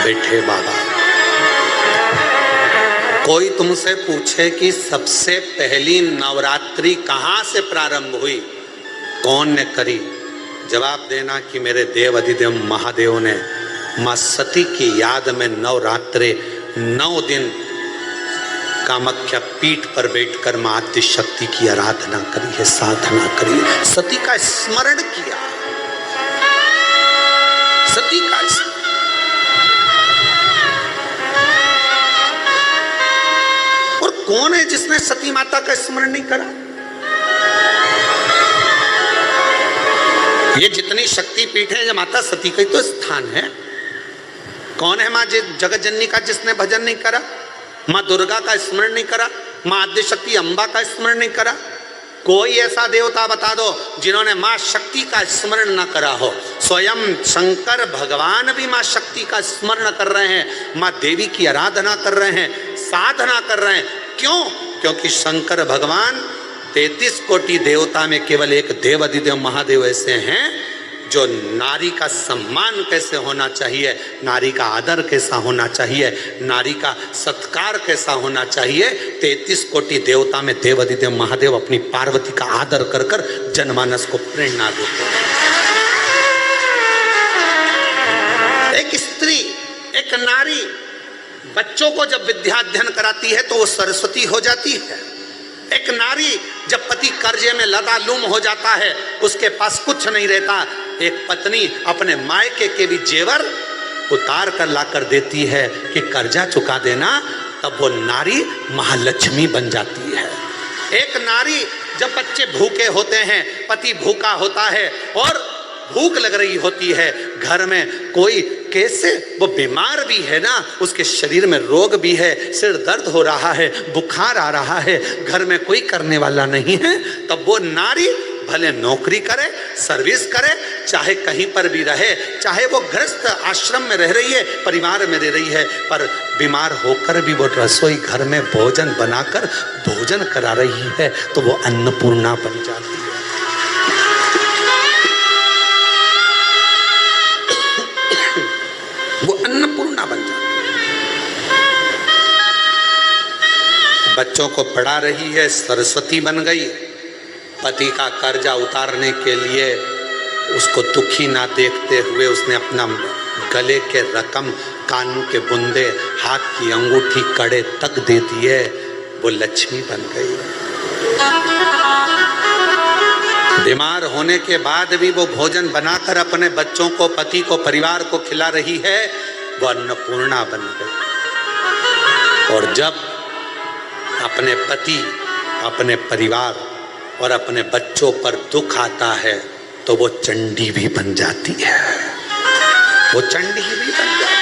बैठे बाबा, कोई तुमसे पूछे कि सबसे पहली नवरात्रि कहां से प्रारंभ हुई, कौन ने करी, जवाब देना कि मेरे देव अधिदेव महादेव ने मां सती की याद में नवरात्रे 9 दिन कामाख्या पीठ पर बैठकर मां आदि शक्ति की आराधना करी है, साधना करी है, सती का स्मरण किया, सती का स्मरण। और कौन है जिसने सती माता का स्मरण नहीं करा? ये जितनी शक्ति पीठ है, ये माता सती का ही तो स्थान है। कौन है मां जगत जननी का जिसने भजन नहीं करा? मां दुर्गा का स्मरण नहीं करा? मां आद्य शक्ति अंबा का स्मरण नहीं करा? कोई ऐसा देवता बता दो जिन्होंने मां शक्ति का स्मरण न करा हो। स्वयं शंकर भगवान भी मां शक्ति का स्मरण कर रहे हैं, मां देवी की आराधना कर रहे हैं, साधना कर रहे हैं। क्यों? क्योंकि शंकर भगवान 33 कोटि देवता में केवल एक देव अधिदेव महादेव ऐसे हैं जो नारी का सम्मान कैसे होना चाहिए, नारी का आदर कैसा होना चाहिए, नारी का सत्कार कैसा होना चाहिए, 33 कोटि देवता में देव अधिदेव महादेव अपनी पार्वती का आदर कर कर जनमानस को प्रेरणा देते हैं। एक स्त्री, एक नारी बच्चों को जब विद्याध्ययन कराती है तो वो सरस्वती हो जाती है। एक नारी जब पति कर्जे में लदालूम हो जाता है, उसके पास कुछ नहीं रहता, एक पत्नी अपने मायके के भी जेवर उतार कर लाकर देती है कि कर्जा चुका देना, तब वो नारी महालक्ष्मी बन जाती है। एक नारी जब बच्चे भूखे होते हैं, पति भूखा होता है और भूख लग रही होती है, घर में कोई कैसे वो बीमार भी है ना, उसके शरीर में रोग भी है, सिर दर्द हो रहा है, बुखार आ रहा है, घर में कोई करने वाला नहीं है, तब वो नारी भले नौकरी करे, सर्विस करे, चाहे कहीं पर भी रहे, चाहे वो गृहस्थ आश्रम में रह रही है, परिवार में रह रही है, पर बीमार होकर भी वो रसोई घर में भोजन बनाकर भोजन करा रही है, तो वो अन्नपूर्णा बन जाती है। वो अन्नपूर्णा बन जाती है। बच्चों को पढ़ा रही है, सरस्वती बन गई। पति का कर्जा उतारने के लिए उसको दुखी ना देखते हुए उसने अपना गले के रकम, कान के बुंदे, हाथ की अंगूठी, कड़े तक दे दिए, वो लक्ष्मी बन गई। बीमार होने के बाद भी वो भोजन बनाकर अपने बच्चों को, पति को, परिवार को खिला रही है, वो अन्नपूर्णा बन गई। और जब अपने पति, अपने परिवार और अपने बच्चों पर दुख आता है तो वो चंडी भी बन जाती है, वो चंडी भी बन जाती है।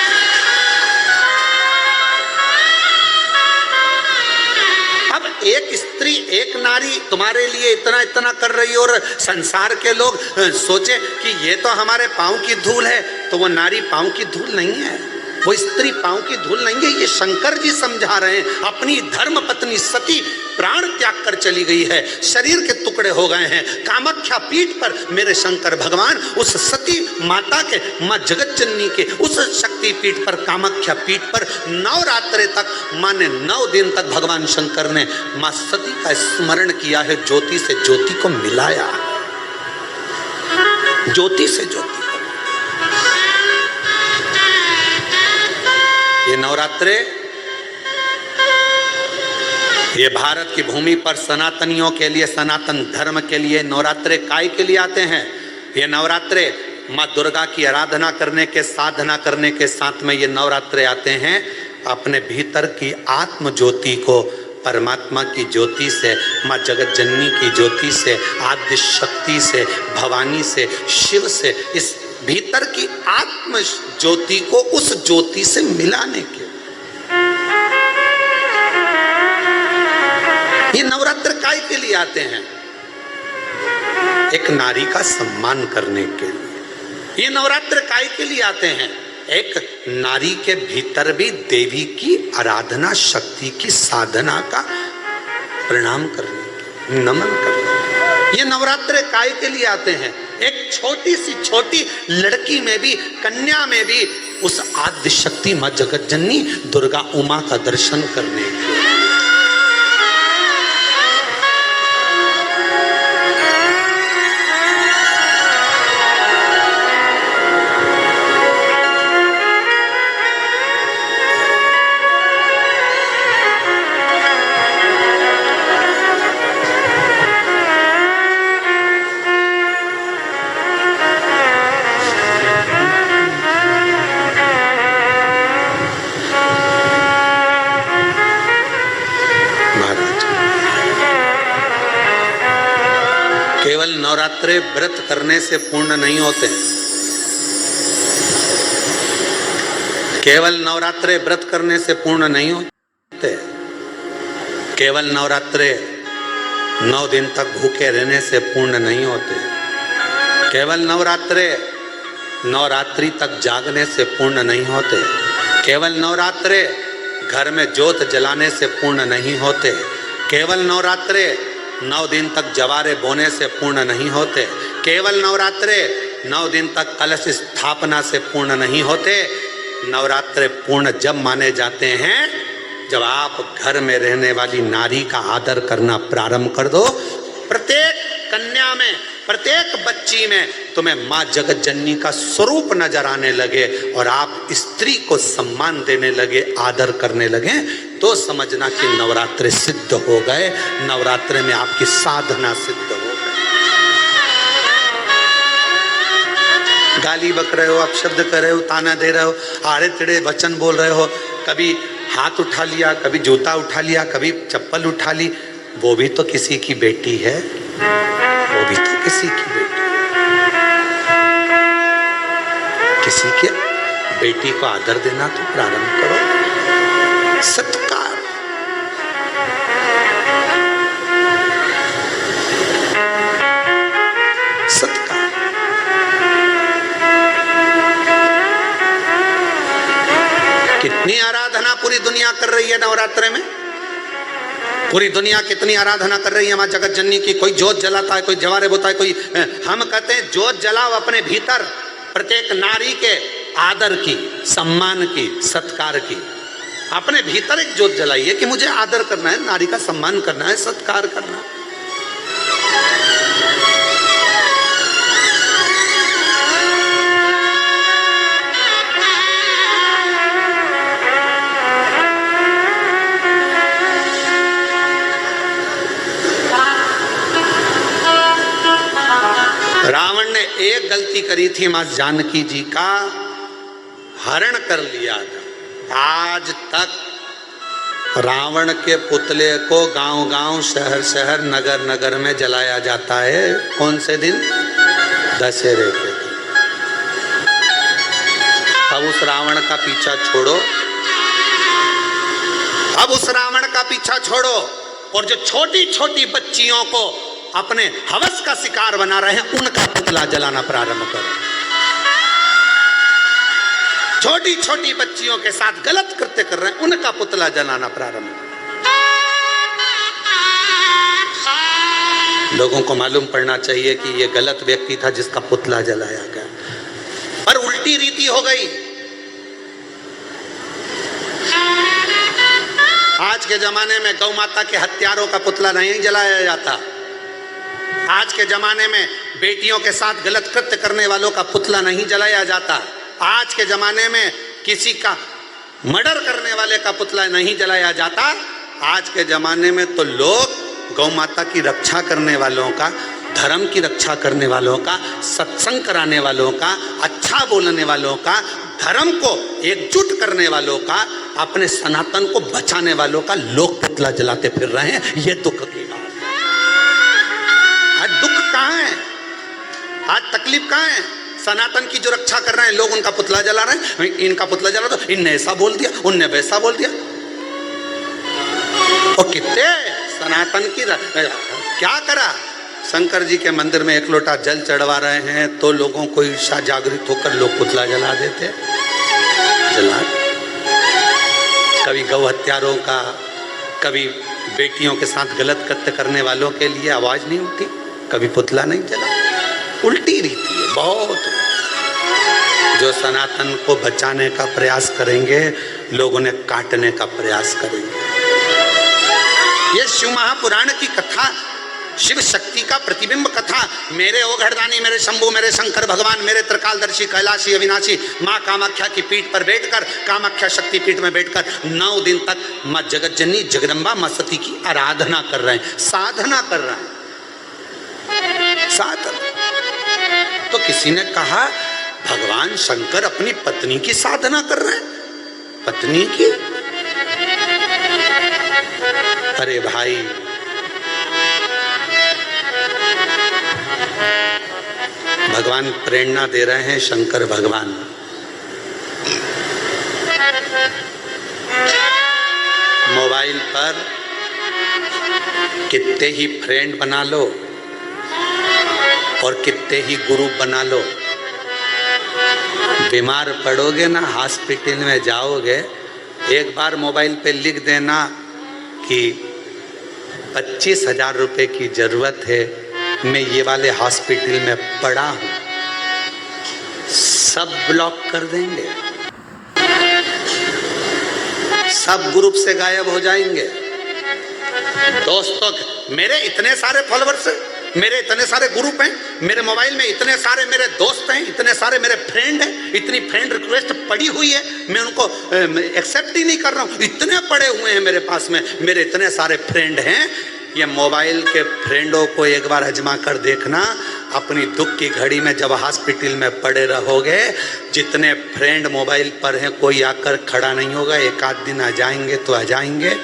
अब एक स्त्री, एक नारी तुम्हारे लिए इतना इतना कर रही है और संसार के लोग सोचे कि ये तो हमारे पांव की धूल है, तो वो नारी पांव की धूल नहीं है, वो स्त्री पांव की धूल नहीं है। ये शंकर जी समझा रहे हैं। अपनी धर्म पत्नी सती प्राण त्याग कर चली गई है, शरीर के टुकड़े हो गए हैं। कामाख्या पीठ पर मेरे शंकर भगवान उस सती माता के, मां जगत जननी के उस शक्ति पीठ पर, कामाख्या पीठ पर नवरात्रे तक, माने 9 दिन तक भगवान शंकर ने मां सती का स्मरण किया है, ज्योति से ज्योति को मिलाया, ज्योति से ज्योति। ये नवरात्रे, ये भारत की भूमि पर सनातनियों के लिए, सनातन धर्म के लिए नवरात्रे काय के लिए आते हैं? ये नवरात्रे माँ दुर्गा की आराधना करने के, साधना करने के साथ में ये नवरात्रे आते हैं। अपने भीतर की आत्म ज्योति को परमात्मा की ज्योति से, माँ जगत जननी की ज्योति से, आद्य शक्ति से, भवानी से, शिव से, इस भीतर की आत्म ज्योति को उस ज्योति से मिलाने के ये नवरात्र काय के लिए आते हैं? एक नारी का सम्मान करने के लिए। ये नवरात्र काय के लिए आते हैं? एक नारी के भीतर भी देवी की आराधना शक्ति की साधना का प्रणाम करने, नमन करने। ये नवरात्र काय के लिए आते हैं? एक छोटी सी छोटी लड़की में भी, कन्या में भी उस आद्य शक्ति मां जगत जननी दुर्गा उमा का दर्शन करने के लिए। केवल नवरात्रे व्रत करने से पूर्ण नहीं होते। केवल नवरात्रे व्रत करने से पूर्ण नहीं होते। केवल नवरात्रे 9 दिन तक भूखे रहने से पूर्ण नहीं होते। केवल नवरात्रे नवरात्रि तक जागने से पूर्ण नहीं होते। केवल नवरात्रे घर में ज्योत जलाने से पूर्ण नहीं होते। केवल नवरात्रे 9 दिन तक जवारे बोने से पूर्ण नहीं होते। केवल नवरात्रे 9 दिन तक कलश स्थापना से पूर्ण नहीं होते। नवरात्रे पूर्ण जब माने जाते हैं जब आप घर में रहने वाली नारी का आदर करना प्रारंभ कर दो। प्रत्येक कन्या में, प्रत्येक बच्ची में तुम्हें माँ जगत जननी का स्वरूप नजर आने लगे और आप स्त्री को सम्मान देने लगे, आदर करने लगे, तो समझना कि नवरात्रे सिद्ध हो गए। नवरात्रे में आपकी साधना सिद्ध हो गई। गाली बक रहे हो, आप शब्द कर रहे हो, ताना दे रहे हो, आड़े टेढ़े वचन बोल रहे हो, कभी हाथ उठा लिया, कभी जूता उठा लिया, कभी चप्पल उठा ली, वो भी तो किसी की बेटी है। वो भी तो किसी की बेटी है। किसी के बेटी को आदर देना तो प्रारंभ करो। सत्कार, सत्कार। कितनी आराधना पूरी दुनिया कर रही है नवरात्रे में। पूरी दुनिया कितनी आराधना कर रही है मां जगत जननी की। कोई ज्योत जलाता है, कोई जवारे बोता है, कोई हम कहते हैं ज्योत जलाओ अपने भीतर, प्रत्येक नारी के आदर की, सम्मान की, सत्कार की। अपने भीतर एक ज्योत जलाइए कि मुझे आदर करना है, नारी का सम्मान करना है, सत्कार करना है। रावण ने एक गलती करी थी, मां जानकी जी का हरण कर लिया था। आज तक रावण के पुतले को गांव-गांव, शहर-शहर, नगर-नगर में जलाया जाता है। कौन से दिन? दशहरे के दिन। अब उस रावण का पीछा छोड़ो, अब उस रावण का पीछा छोड़ो और जो छोटी-छोटी बच्चियों को अपने हवस का शिकार बना रहे हैं उनका पुतला जलाना प्रारंभ करो। छोटी छोटी बच्चियों के साथ गलत कृत्य कर रहे हैं उनका पुतला जलाना प्रारंभ करो। लोगों को मालूम पड़ना चाहिए कि यह गलत व्यक्ति था जिसका पुतला जलाया गया। पर उल्टी रीति हो गई। आज के जमाने में गौ माता के हत्यारों का पुतला नहीं जलाया जाता। आज के जमाने में बेटियों के साथ गलत कृत्य करने वालों का पुतला नहीं जलाया जाता। आज के जमाने में किसी का मर्डर करने वाले का पुतला नहीं जलाया जाता। आज के जमाने में तो लोग गौ माता की रक्षा करने वालों का, धर्म की रक्षा करने वालों का, सत्संग कराने वालों का, अच्छा बोलने वालों का, धर्म को एकजुट करने वालों का, अपने सनातन को बचाने वालों का लोग पुतला जलाते फिर रहे हैं। ये दुख की बात है। आज दुख कहाँ है, आज तकलीफ कहाँ है? सनातन की जो रक्षा कर रहे हैं लोग उनका पुतला जला रहे हैं। इनका पुतला जला तो इनने ऐसा बोल दिया, उनने वैसा बोल दिया। और कितने सनातन की क्या करा? शंकर जी के मंदिर में एक लोटा जल चढ़वा रहे हैं तो लोगों को ईर्षा जागृत होकर लोग पुतला जला देते, जला। कभी गौ हत्यारों का, कभी बेटियों के साथ गलत कृत्य करने वालों के लिए आवाज नहीं उठी, कभी पुतला नहीं जला। उल्टी रीति है बहुत। जो सनातन को बचाने का प्रयास करेंगे लोग उन्हें काटने का प्रयास करेंगे। ये शिव महापुराण की कथा, शिव शक्ति का प्रतिबिंब कथा। मेरे ओघड़दानी, मेरे शंभु, मेरे शंकर भगवान, मेरे त्रिकालदर्शी, कैलाशी, अविनाशी माँ कामाख्या की पीठ पर बैठकर, कामाख्या शक्ति पीठ में बैठकर 9 दिन तक माँ जगतजननी जगदम्बा माँ सती की आराधना कर रहे हैं, साधना कर रहे हैं, साधना। तो किसी ने कहा भगवान शंकर अपनी पत्नी की साधना कर रहे हैं, पत्नी की। अरे भाई, भगवान प्रेरणा दे रहे हैं, शंकर भगवान। मोबाइल पर कितने ही फ्रेंड बना लो और कितने ही ग्रुप बना लो, बीमार पड़ोगे ना, हॉस्पिटल में जाओगे, एक बार मोबाइल पे लिख देना कि 25,000 रुपए की जरूरत है, मैं ये वाले हॉस्पिटल में पड़ा हूं, सब ब्लॉक कर देंगे, सब ग्रुप से गायब हो जाएंगे। दोस्तों, मेरे इतने सारे फॉलोअर्स, मेरे इतने सारे ग्रुप हैं, मेरे मोबाइल में इतने सारे मेरे दोस्त हैं, इतने सारे मेरे फ्रेंड हैं, इतनी फ्रेंड रिक्वेस्ट पड़ी हुई है, मैं उनको एक्सेप्ट ही नहीं कर रहा हूँ। इतने पड़े हुए हैं मेरे पास में, मेरे इतने सारे फ्रेंड हैं। ये मोबाइल के फ्रेंडों को एक बार आजमा कर देखना, अपनी दुख की घड़ी में जब हॉस्पिटल में पड़े रहोगे, जितने फ्रेंड मोबाइल पर हैं कोई आकर खड़ा नहीं होगा, एक आध दिन आ जाएंगे तो आ जाएंगे।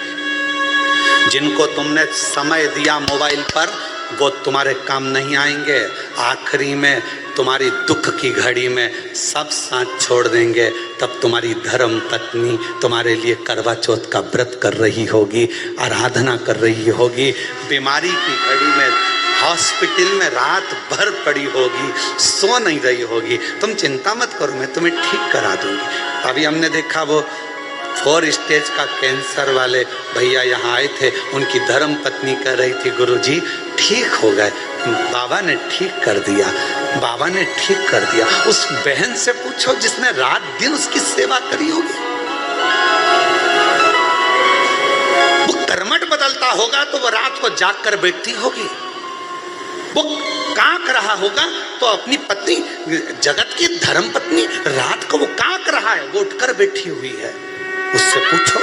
जिनको तुमने समय दिया मोबाइल पर वो तुम्हारे काम नहीं आएंगे। आखिरी में तुम्हारी दुख की घड़ी में सब साथ छोड़ देंगे, तब तुम्हारी धर्म पत्नी तुम्हारे लिए करवा चौथ का व्रत कर रही होगी, आराधना कर रही होगी, बीमारी की घड़ी में हॉस्पिटल में रात भर पड़ी होगी, सो नहीं रही होगी। तुम चिंता मत करो, मैं तुम्हें ठीक करा दूंगी। अभी हमने देखा वो 4 स्टेज का कैंसर वाले भैया यहाँ आए थे, उनकी धर्म पत्नी कह रही थी गुरुजी ठीक हो गए, बाबा ने ठीक कर दिया, बाबा ने ठीक कर दिया। उस बहन से पूछो जिसने रात दिन उसकी सेवा करी होगी। वो कर्मठ बदलता होगा तो वो रात को जाग कर बैठती होगी, वो कांक रहा होगा तो अपनी पत्नी, जगत की धर्म पत्नी, रात को वो कांक रहा है, वो उठकर बैठी हुई है, उससे पूछो।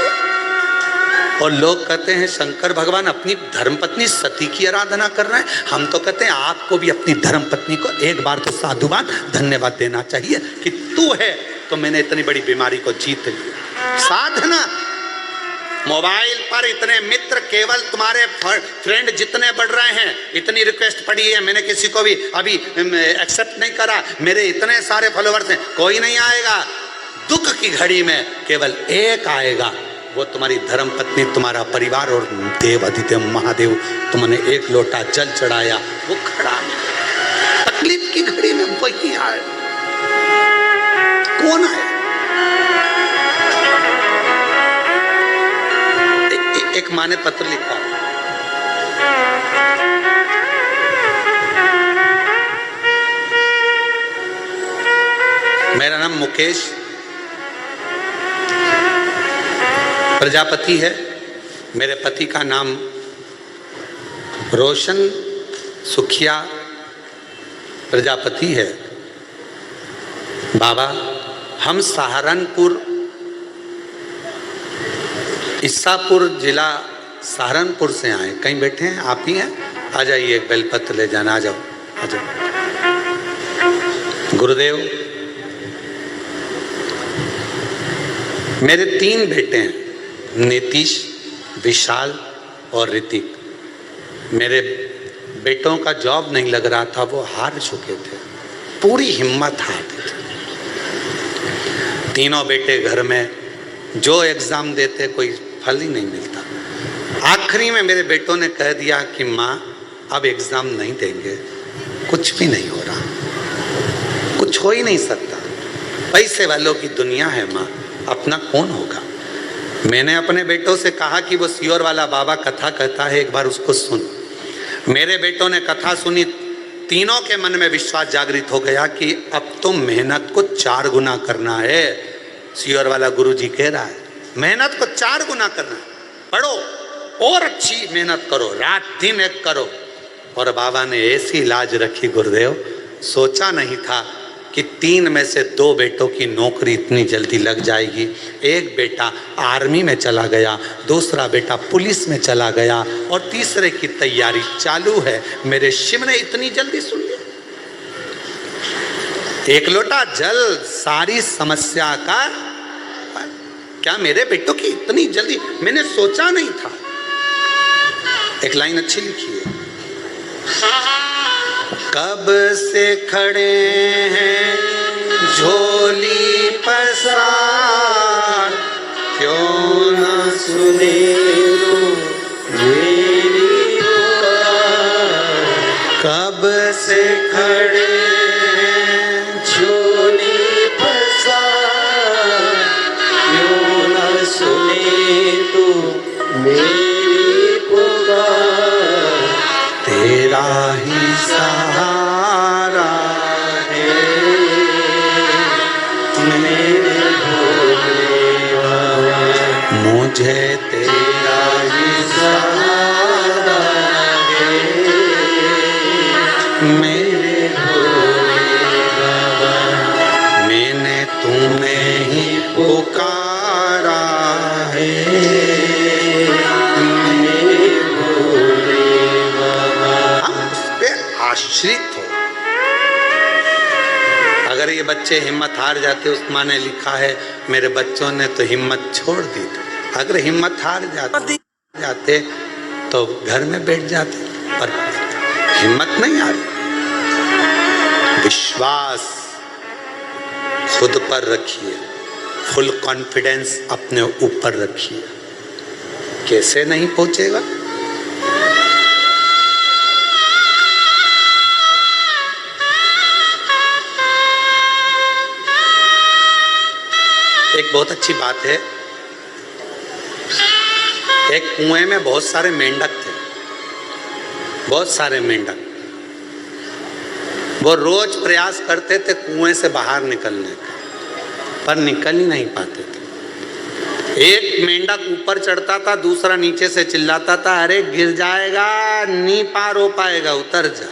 और लोग कहते हैं शंकर भगवान अपनी धर्मपत्नी सती की आराधना कर रहे हैं। हम तो कहते हैं आपको भी अपनी धर्मपत्नी को एक बार तो साधुवान धन्यवाद देना चाहिए कि तू है तो मैंने इतनी बड़ी बीमारी को जीत लिया। साधना। मोबाइल पर इतने मित्र, केवल तुम्हारे फ्रेंड जितने बढ़ रहे हैं, इतनी रिक्वेस्ट पड़ी है, मैंने किसी को भी अभी एक्सेप्ट नहीं करा, मेरे इतने सारे फॉलोअर्स हैं, कोई नहीं आएगा। दुख की घड़ी में केवल एक आएगा, वो तुम्हारी धर्म पत्नी, तुम्हारा परिवार और देव अधिदेव महादेव। तुमने एक लोटा जल चढ़ाया, वो खड़ा है। तकलीफ की घड़ी में वही आए। कौन आए? एक माँ ने पत्र लिखा, मेरा नाम मुकेश प्रजापति है, मेरे पति का नाम रोशन सुखिया प्रजापति है। बाबा, हम सहारनपुर ईसापुर जिला सहारनपुर से आए। कहीं बैठे हैं? आप ही हैं? आ जाइए, एक बेलपत्र ले जाना। आ जाओ, आ जाओ। गुरुदेव, मेरे 3 बेटे हैं, नीतीश, विशाल और ऋतिक। मेरे बेटों का जॉब नहीं लग रहा था, वो हार चुके थे, पूरी हिम्मत हार दी थी। तीनों बेटे घर में, जो एग्जाम देते कोई फल ही नहीं मिलता। आखिरी में मेरे बेटों ने कह दिया कि माँ अब एग्जाम नहीं देंगे, कुछ भी नहीं हो रहा, कुछ हो ही नहीं सकता, पैसे वालों की दुनिया है माँ, अपना कौन होगा। मैंने अपने बेटों से कहा कि वो सियोर वाला बाबा कथा कहता है, एक बार उसको सुन। मेरे बेटों ने कथा सुनी, तीनों के मन में विश्वास जागृत हो गया कि अब तो मेहनत को 4 गुना करना है। सियोर वाला गुरुजी कह रहा है मेहनत को 4 गुना करना है, पढ़ो और अच्छी मेहनत करो, रात दिन एक करो। और बाबा ने ऐसी लाज रखी गुरुदेव, सोचा नहीं था कि 3 में से 2 बेटों की नौकरी इतनी जल्दी लग जाएगी। एक बेटा आर्मी में चला गया, दूसरा बेटा पुलिस में चला गया और तीसरे की तैयारी चालू है। मेरे शिव ने इतनी जल्दी सुन लिया। एक लोटा जल सारी समस्या का, क्या मेरे बेटों की इतनी जल्दी, मैंने सोचा नहीं था। एक लाइन अच्छी लिखी है, कब से खड़े हैं झोली पसार, क्यों न सुने तू मेरी पुकार। कब से खड़े हैं झोली पसार, क्यों न सुने तू मेरी पुकार। तेरा ही सहारा है मेरे भोले बाबा, मुझे तेरा ही सहारा है मेरे भोले बाबा। मैंने तुम्हें ही पुकारा है आश्रित हो। अगर ये बच्चे हिम्मत हार जाते, उस माँ ने लिखा है मेरे बच्चों ने तो हिम्मत छोड़ दी थी। अगर हिम्मत हार जाते तो घर में बैठ जाते, पर हिम्मत नहीं हारी। विश्वास खुद पर रखिए, फुल कॉन्फिडेंस अपने ऊपर रखिए। कैसे नहीं पहुंचेगा? एक बहुत अच्छी बात है, एक कुएं में बहुत सारे मेंढक थे, बहुत सारे मेंढक। वो रोज प्रयास करते थे कुएं से बाहर निकलने का, पर निकल ही नहीं पाते थे। एक मेंढक ऊपर चढ़ता था, दूसरा नीचे से चिल्लाता था, अरे गिर जाएगा, नहीं पार हो पाएगा, उतर जा।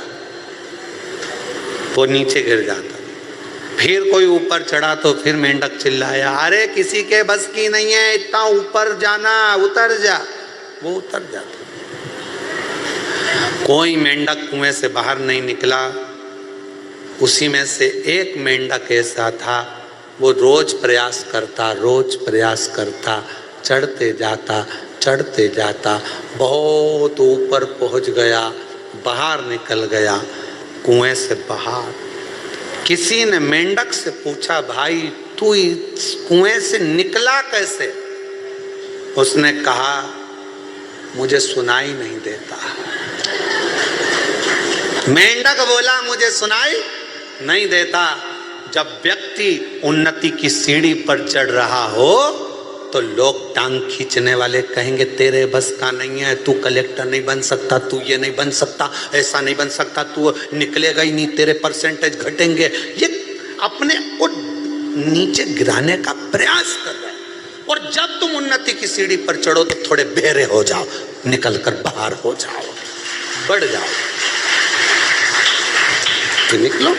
वो नीचे गिर जाता। फिर कोई ऊपर चढ़ा तो फिर मेंढक चिल्लाया, अरे किसी के बस की नहीं है इतना ऊपर जाना, उतर जा। वो उतर जाता। कोई मेंढक कुएं से बाहर नहीं निकला। उसी में से एक मेंढक ऐसा था, वो रोज प्रयास करता, चढ़ते जाता, बहुत ऊपर पहुंच गया, बाहर निकल गया कुएं से बाहर। किसी ने मेंढक से पूछा, भाई तू इस कुएं से निकला कैसे? उसने कहा, मुझे सुनाई नहीं देता। मेंढक बोला, मुझे सुनाई नहीं देता। जब व्यक्ति उन्नति की सीढ़ी पर चढ़ रहा हो तो लोग टांग खींचने वाले कहेंगे तेरे बस का नहीं है, तू कलेक्टर नहीं बन सकता, तू ये नहीं बन सकता, ऐसा नहीं बन सकता, तू निकलेगा ही नहीं, तेरे परसेंटेज घटेंगे। ये अपने को नीचे गिराने का प्रयास कर रहा है। और जब तुम उन्नति की सीढ़ी पर चढ़ो तो थोड़े बेरे हो जाओ, निकल कर बाहर हो जाओ, बढ़ जाओ, तो निकलो।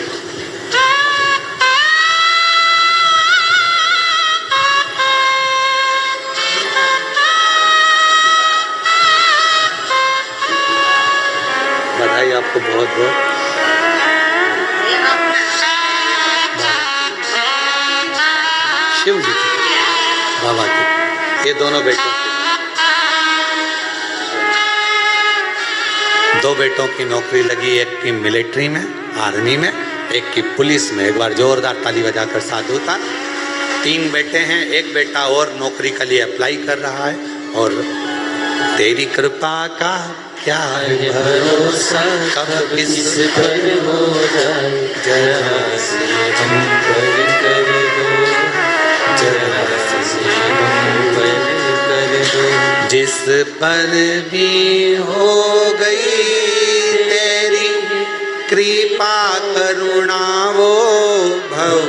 बधाई आपको बहुत बहुत। शिव जी की, बाबा की, ये दोनों बेटों की, 2 बेटों की नौकरी लगी, एक की मिलिट्री में, आर्मी में, एक की पुलिस में। एक बार जोरदार ताली बजाकर साधु था। 3 बेटे हैं, एक बेटा और नौकरी के लिए अप्लाई कर रहा है। और तेरी कृपा का क्या है भरोसा, कब किस पर हो जाए, जरा से हम पर कर दो, जरा से हम पर कर दो। जिस पर भी हो गई तेरी कृपा करुणा वो भव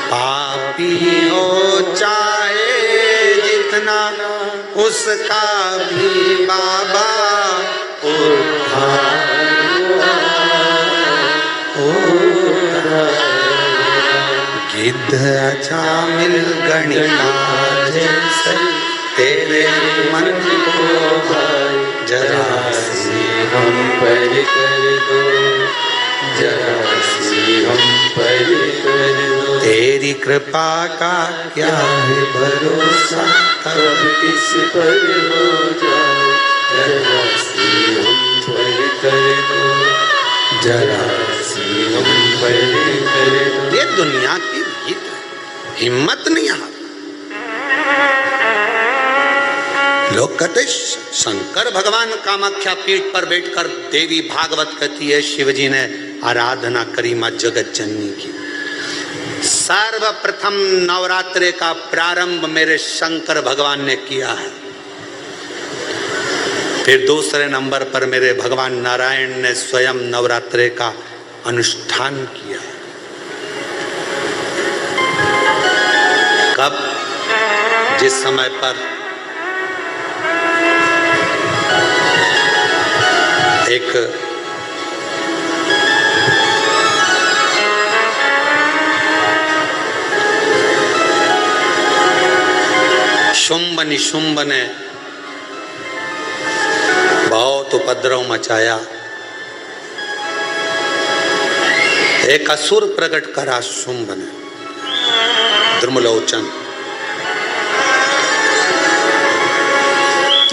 पापी हो चाहे जितना उसका भी बाबा गिद्ध अच्छा मिल गणिका जैसे तेरे मन को भाई, जरा सी हम पर कर दो, जरा सी हम पर कर दो। तेरी कृपा का क्या है भरोसा, कब किस पर हो जाए, जरा सी हम पर कर दो, जरा सी हम पर कर दो। ये दुनिया की भीत है, हिम्मत नहीं हार। लोग कहते शंकर भगवान कामाख्या पीठ पर बैठकर, देवी भागवत कहती है शिवजी ने आराधना करी मां जगत जननी की। सर्वप्रथम नवरात्रे का प्रारंभ मेरे शंकर भगवान ने किया है। फिर दूसरे नंबर पर मेरे भगवान नारायण ने स्वयं नवरात्रे का अनुष्ठान किया। कब? जिस समय पर एक शुंभ निशुंभ ने बहुत उपद्रव मचाया। एक असुर प्रकट करा शुंभ ने, द्रुमलोचन।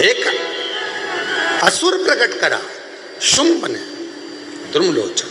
एक असुर प्रकट करा शुंभ ने, द्रुमलोचन।